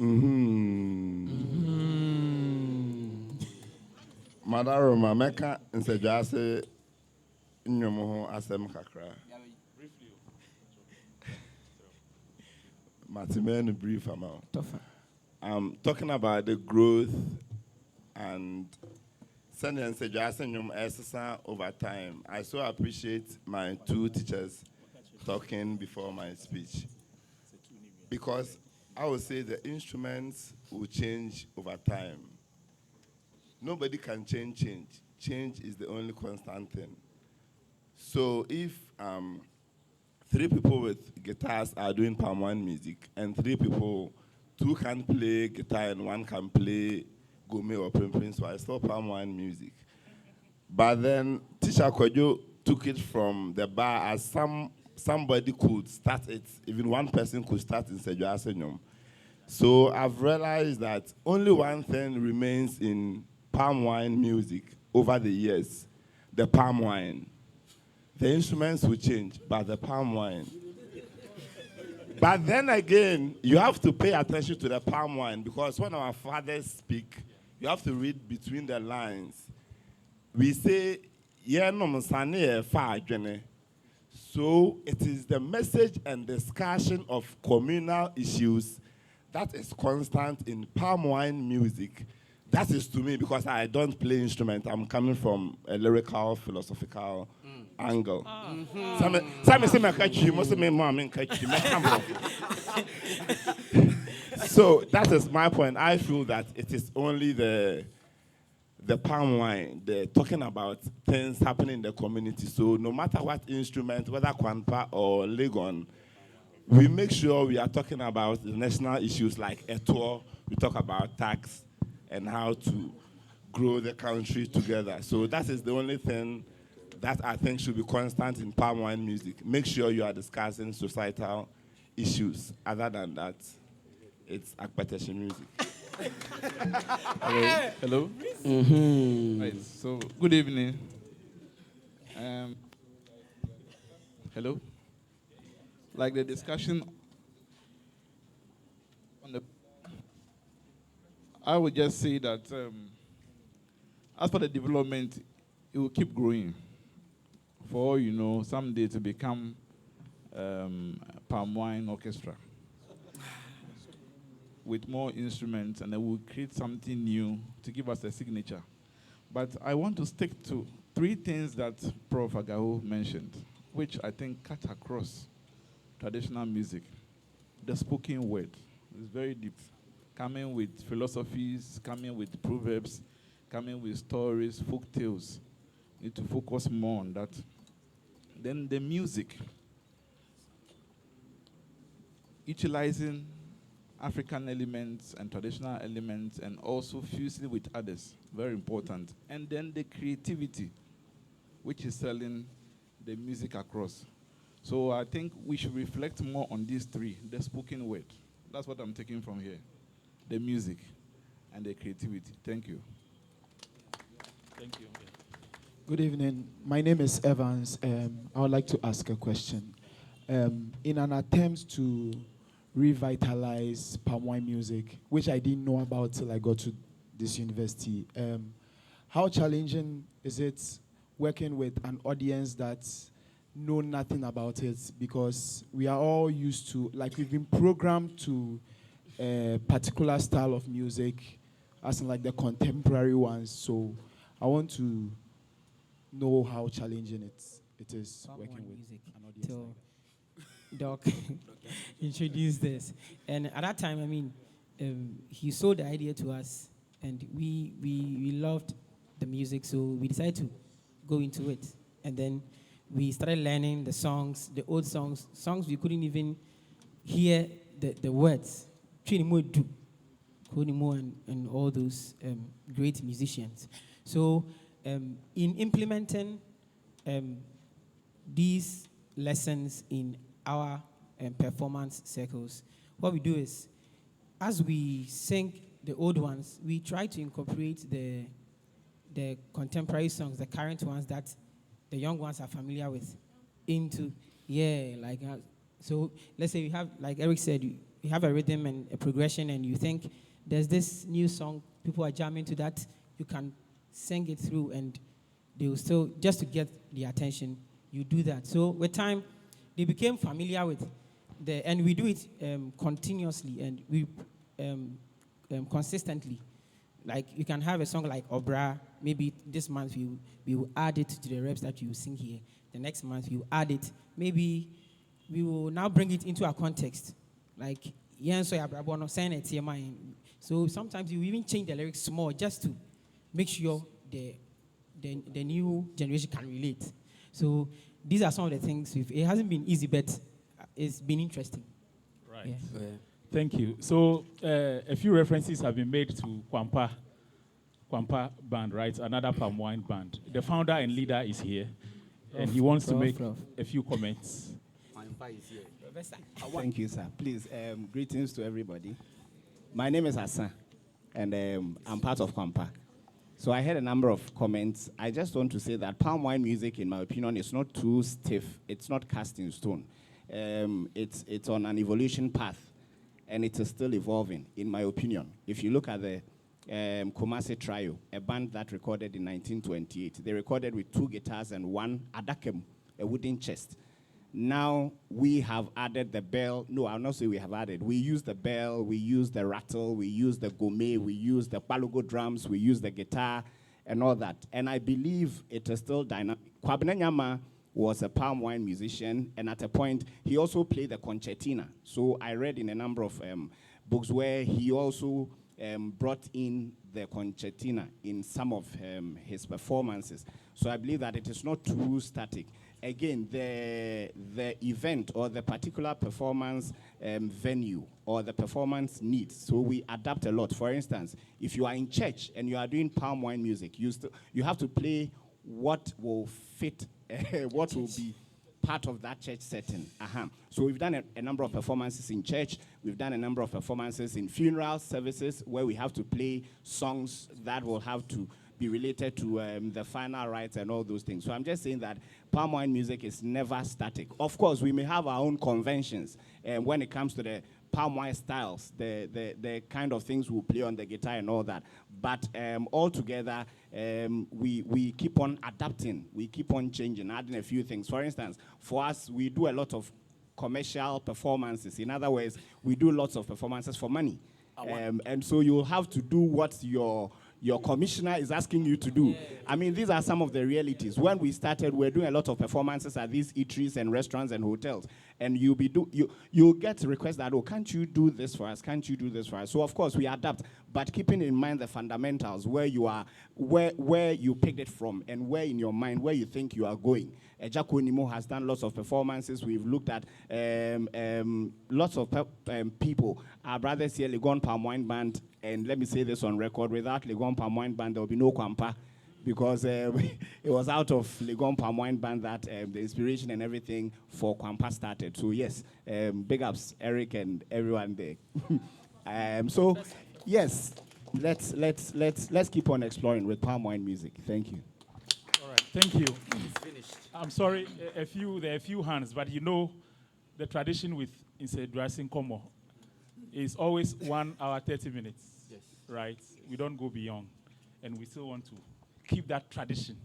Madaroma meka Nsadwase Nkɔmɔ asem kakra. Briefly. Matimenu brief amount. I'm talking about the growth and sending Nsadwase Nkɔmɔ over time. I so appreciate my 2 teachers talking before my speech, because I would say the instruments will change over time. Nobody can change. Change is the only constant thing. So if 3 people with guitars are doing palm 1 music, and 3 people, 2 can play guitar and 1 can play Gome or Primprin, so I still palm 1 music. But then Teacher Kojo took it from the bar as somebody could start it, even 1 person could start in Nsadwase Nkɔmɔ. So I've realized that only one thing remains in palm wine music over the years: the palm wine. The instruments will change, but the palm wine. But then again, you have to pay attention to the palm wine, because when our fathers speak, you have to read between the lines. We say, so it is the message and discussion of communal issues that is constant in palm wine music. That is to me, because I don't play instrument. I'm coming from a lyrical, philosophical angle. So that is my point. I feel that it is only the palm wine. They're talking about things happening in the community. So no matter what instrument, whether Kwanpa or Legon, we make sure we are talking about the national issues like Etor. We talk about tax and how to grow the country together. So that is the only thing that I think should be constant in palm wine music. Make sure you are discussing societal issues. Other than that, it's Akpateshi music. Hello. Right. So good evening. Hello. Like the discussion on the, I would just say that as for the development, it will keep growing. For someday to become palm wine orchestra with more instruments, and then we'll create something new to give us a signature. But I want to stick to 3 things that Prof. Agao mentioned, which I think cut across traditional music. The spoken word is very deep, coming with philosophies, coming with proverbs, coming with stories, folk tales. Need to focus more on that. Then the music, utilizing African elements and traditional elements, and also fusing with others. Very important. And then the creativity, which is selling the music across. So I think we should reflect more on these three, the spoken word. That's what I'm taking from here. The music and the creativity. Thank you. Thank you. Good evening. My name is Evans. I would like to ask a question. In an attempt to revitalize palm wine music, which I didn't know about till I got to this university, how challenging is it working with an audience that know nothing about it? Because we are all used to, like, we've been programmed to a particular style of music, as in like the contemporary ones. So I want to know how challenging it is Palm working wine with music. an audience So, like that. Doc introduced this. And at that time, I mean, he sold the idea to us, and we loved the music, so we decided to go into it. And then we started learning the songs, the old songs we couldn't even hear the words. Chinimodu, Konimo, and all those great musicians. So in implementing these lessons in our performance circles, what we do is, as we sing the old ones, we try to incorporate the contemporary songs, the current ones that the young ones are familiar with, into, so let's say you have, like Eric said, you have a rhythm and a progression, and you think there's this new song, people are jamming to that, you can sing it through, and they will still, just to get the attention, you do that. So with time, they became familiar with and we do it continuously, and we consistently. Like, you can have a song like Obra, maybe this month we will add it to the reps that you sing here. The next month we will add it. Maybe we will now bring it into our context. Like, so sometimes you even change the lyrics small just to make sure the new generation can relate. So these are some of the things. It hasn't been easy, but it's been interesting. Right. Yeah. Thank you. So a few references have been made to Kwampa band, right? Another palm wine band. The founder and leader is here, and he wants to make a few comments. Thank you, sir. Please, greetings to everybody. My name is Hassan, and I'm part of Kwampa. So I heard a number of comments. I just want to say that palm wine music, in my opinion, is not too stiff. It's not cast in stone. It's on an evolution path, and it is still evolving, in my opinion. If you look at the Kumasi Trio, a band that recorded in 1928, they recorded with 2 guitars and 1 adakem, a wooden chest. Now we have added the bell. No, I'll not say we have added. We use the bell, we use the rattle, we use the gourmet, we use the palugo drums, we use the guitar, and all that. And I believe it is still dynamic. Kwabena Nyama was a palm wine musician, and at a point, he also played the concertina. So I read in a number of books where he also brought in the concertina in some of his performances. So I believe that it is not too static. Again, the event or the particular performance venue or the performance needs. So we adapt a lot. For instance, if you are in church and you are doing palm wine music, you have to play what will fit, what will be part of that church setting. So we've done a number of performances in church. We've done a number of performances in funeral services where we have to play songs that will have to be related to the final rites and all those things. So I'm just saying that palm wine music is never static. Of course, we may have our own conventions when it comes to the palm wine styles, the kind of things we'll play on the guitar and all that. But altogether, we keep on adapting. We keep on changing, adding a few things. For instance, for us, we do a lot of commercial performances. In other words, we do lots of performances for money. And so you'll have to do what your commissioner is asking you to do. I mean, these are some of the realities. When we started, we were doing a lot of performances at these eateries and restaurants and hotels. and you'll get requests that, oh, can't you do this for us? Can't you do this for us? So of course we adapt, but keeping in mind the fundamentals, where you are, where you picked it from, and where in your mind where you think you are going. Ejako Nimo has done lots of performances. We've looked at lots of people. Our brothers here, Legon Palm Wine Band, and let me say this on record: without Legon Palm Wine Band, there will be no Kwampa, because it was out of Legon Palm Wine Band that the inspiration and everything for Kwampa started. So yes, big ups, Eric and everyone there. So yes, let's keep on exploring with palm wine music. Thank you. All right, thank you. I'm sorry, there are a few hands, but you know, the tradition with Nsadwase Nkɔmɔ is always 1 hour, 30 minutes. Yes. Right? We don't go beyond. And we still want to keep that tradition.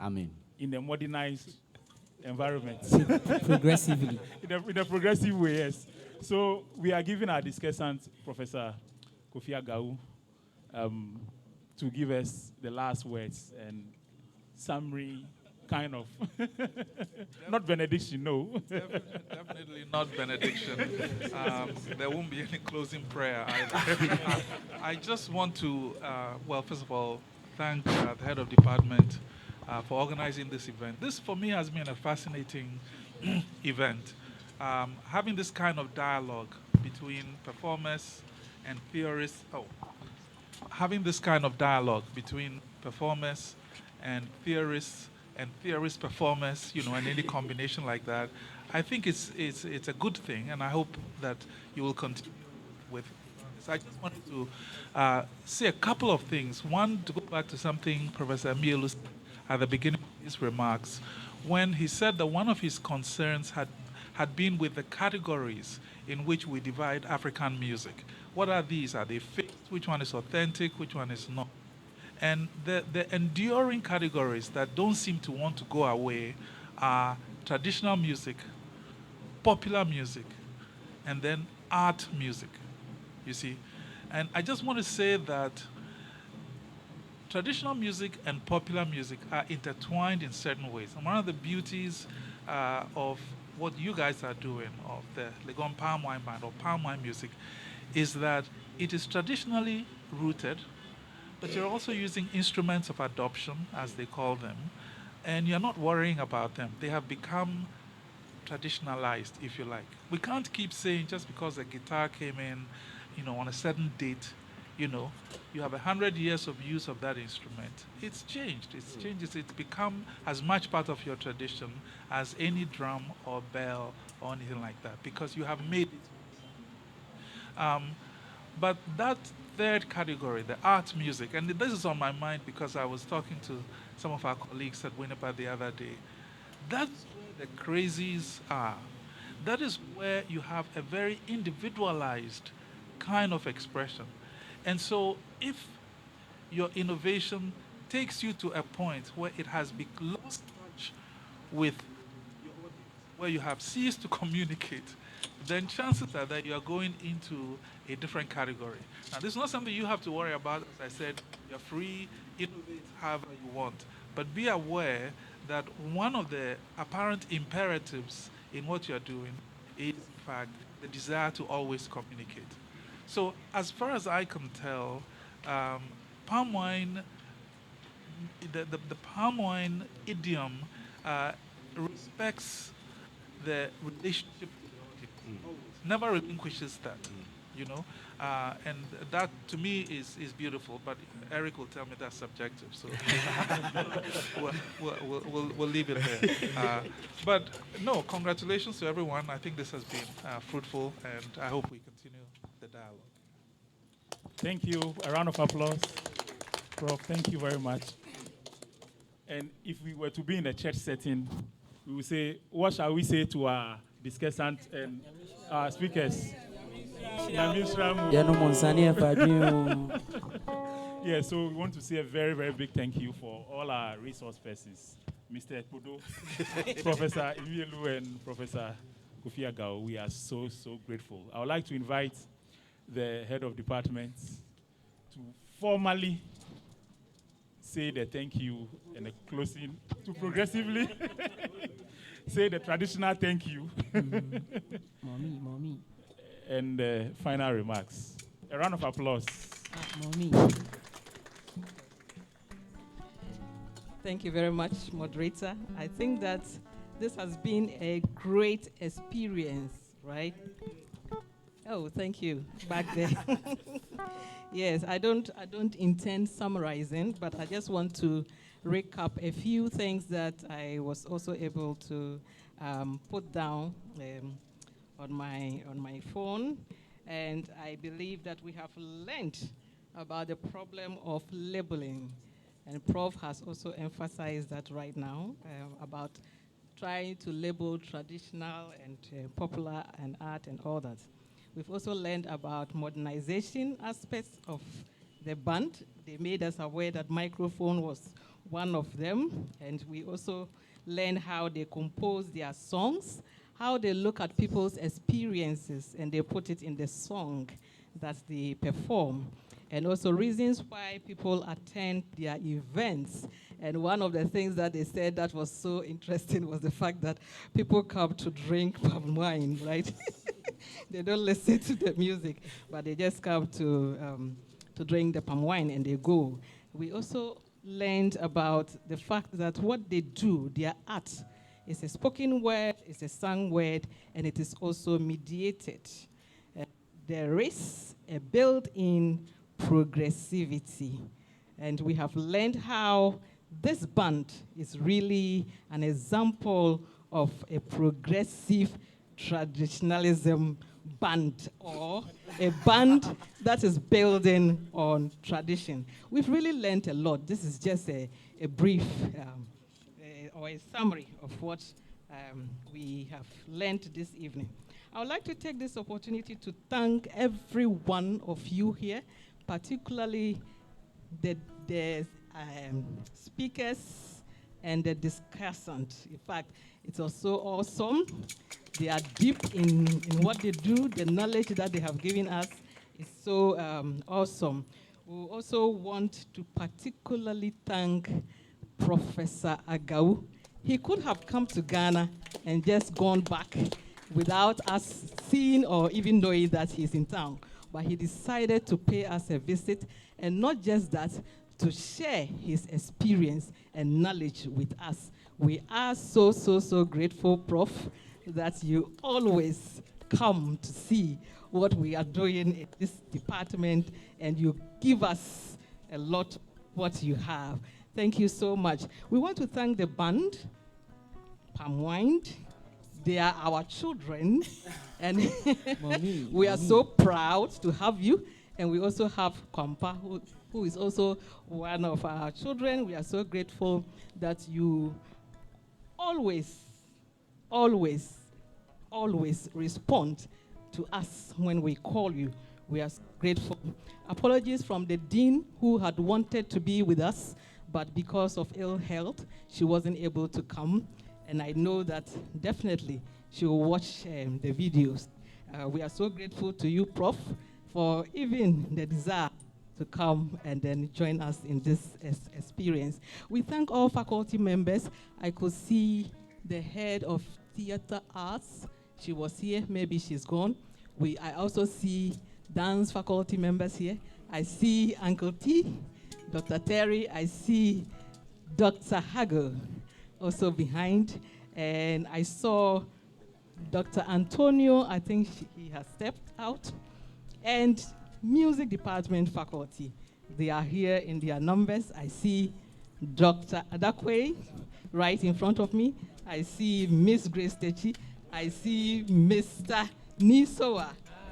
Amen. In a modernized environment. Progressively. in a progressive way, yes. So we are giving our discussant, Professor Kofi Agau, to give us the last words and summary, kind of. Not benediction, no. Definitely not benediction. There won't be any closing prayer either. I just want to, well, first of all, thank the head of department for organizing this event. This, for me, has been a fascinating event. Having this kind of dialogue between performers and theorists, having this kind of dialogue between performers and theorists performers, you know, and any combination like that, I think it's a good thing, and I hope that you will continue with this. I just wanted to say a couple of things. One, to go back to something Professor Amielu said at the beginning of his remarks, when he said that one of his concerns had been with the categories in which we divide African music. What are these? Are they fixed? Which one is authentic? Which one is not? And the enduring categories that don't seem to want to go away are traditional music, popular music, and then art music, you see. And I just want to say that traditional music and popular music are intertwined in certain ways. And one of the beauties of what you guys are doing, of the Legon Palm Wine Band or palm wine music, is that it is traditionally rooted, but you're also using instruments of adoption, as they call them, and you're not worrying about them. They have become traditionalized, if you like. We can't keep saying just because a guitar came in, you know, on a certain date, you know, you have 100 years of use of that instrument. It's changed. It's changed. It's become as much part of your tradition as any drum or bell or anything like that, because you have made it. But that third category, the art music, and this is on my mind because I was talking to some of our colleagues at Winnipeg the other day. That's where the crazies are. That is where you have a very individualized kind of expression. And so if your innovation takes you to a point where it has lost touch with your audience, where you have ceased to communicate, then chances are that you are going into a different category. Now, this is not something you have to worry about. As I said, you're free, innovate however you want. But be aware that one of the apparent imperatives in what you're doing is, in fact, the desire to always communicate. So, as far as I can tell, palm wine, the palm wine idiom respects the relationship with the audience. Never relinquishes that, you know, and that to me is beautiful. But Eric will tell me that's subjective, so we'll leave it there. But no, congratulations to everyone. I think this has been fruitful, and I hope we continue the dialogue. Thank you. A round of applause, Prof. Thank you very much. And if we were to be in a church setting, we would say, what shall we say to our discussants and our speakers? Yeah, so we want to say a very, very big thank you for all our resource persons, Mr. Ekpodo, Professor Amielu, and Professor Kofi Agau. We are so, so grateful. I would like to invite the head of department to formally say the thank you and a closing to progressively say the traditional thank you. Mommy. And final remarks. A round of applause. Mommy. Thank you very much, moderator. I think that this has been a great experience, right? Oh, thank you. Back there. Yes, I don't intend summarizing, but I just want to recap a few things that I was also able to put down on my phone. And I believe that we have learned about the problem of labeling. And Prof has also emphasized that right now about trying to label traditional and popular and art and all that. We've also learned about modernization aspects of the band. They made us aware that microphone was one of them. And we also learned how they compose their songs, how they look at people's experiences and they put it in the song that they perform. And also reasons why people attend their events. And one of the things that they said that was so interesting was the fact that people come to drink palm wine, right? They don't listen to the music, but they just come to drink the palm wine and they go. We also learned about the fact that what they do, their art, is a spoken word, it's a sung word, and it is also mediated. There is a built-in progressivity. And we have learned how this band is really an example of a progressive traditionalism band, or a band that is building on tradition. We've really learned a lot. This is just a brief or a summary of what we have learned this evening. I would like to take this opportunity to thank every one of you here, particularly the speakers and the discussants. In fact, it's also awesome. They are deep in what they do. The knowledge that they have given us is so awesome. We also want to particularly thank Professor Agau. He could have come to Ghana and just gone back without us seeing or even knowing that he's in town. But he decided to pay us a visit, and not just that, to share his experience and knowledge with us. We are so, so, so grateful, Prof, that you always come to see what we are doing in this department, and you give us a lot what you have. Thank you so much. We want to thank the band, Palm Wine. They are our children, and we are so proud to have you. And we also have Kwampa, who is also one of our children. We are so grateful that you always respond to us when we call you. We are grateful. Apologies from the dean who had wanted to be with us, but because of ill health, she wasn't able to come. And I know that definitely she will watch the videos. We are so grateful to you, Prof, for even the desire to come and then join us in this experience. We thank all faculty members. I could see the head of theater arts. She was here, maybe she's gone. I also see dance faculty members here. I see Uncle T, Dr. Terry, I see Dr. Hagel also behind. And I saw Dr. Antonio, I think he has stepped out. And music department faculty, they are here in their numbers. I see Dr. Adakwe right in front of me. I see Miss Grace Techi. I see Mr. Nisoa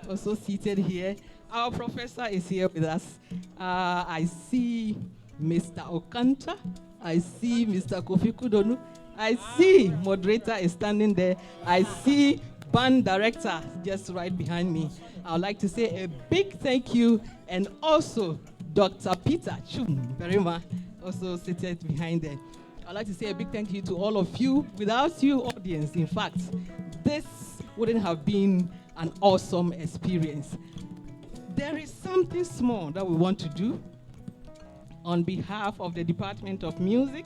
also seated here. Our professor is here with us. I see Mr. Okanta. I see Mr. Kofi Kudonu. I see moderator is standing there. I see band director just right behind me. I would like to say a big thank you, and also Dr. Peter Chum Berima, also seated behind there. I would like to say a big thank you to all of you. Without you, audience, in fact, this wouldn't have been an awesome experience. There is something small that we want to do on behalf of the Department of Music.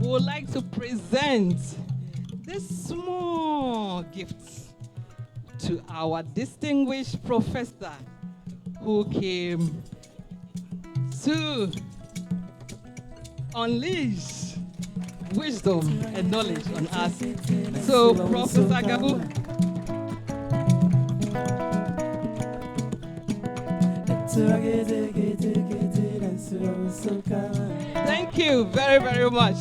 we would like to present this small gift to our distinguished professor who came to unleash wisdom and knowledge on us. So, Professor Gabu. Thank you very, very much.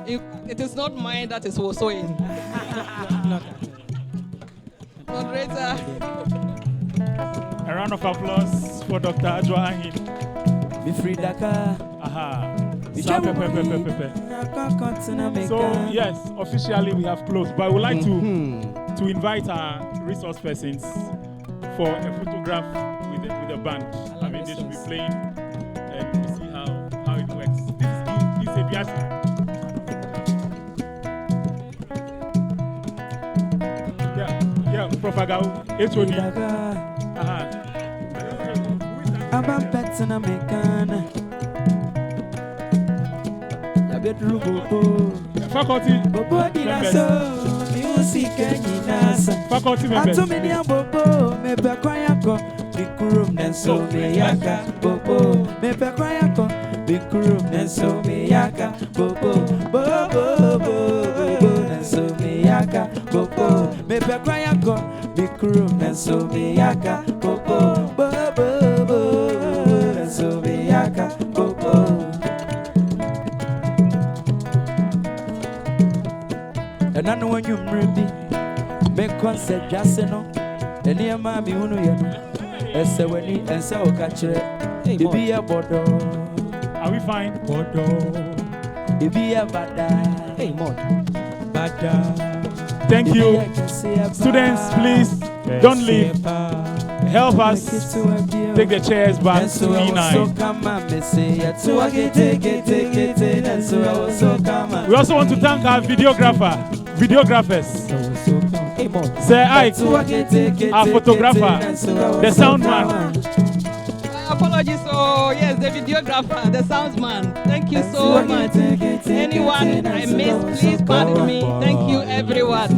It is not mine that is also in. Moderator. A round of applause for Dr. Ajwa Ahin. Aha. So, yes, officially we have closed, but I would like to invite our resource persons for a photograph with the band. I mean, they should be playing and we see how it works. This is a bias. Yeah, Prof. Agau, HOD. I'm a pet and I'm a can. Faculty members. Faculty members. And I know when you're ready, make concert just no. And near mammy, who know you. As a when and so catch it. It be a border. Are we fine? Border. It be a bada. Hey, mod. Bada. Thank you. Students, please don't leave. Help us take the chairs back to E9. We also want to thank our videographers. Sir Ike, our photographer, the sound man. Apologies, so yes, the videographer, the soundsman. Thank you so much. Anyone I missed, please pardon me. Thank you, everyone.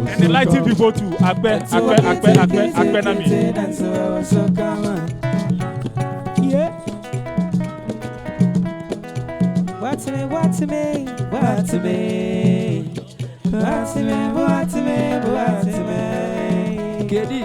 And the lighting people too. Akpe Nami. Yeah. What to me. Kedi.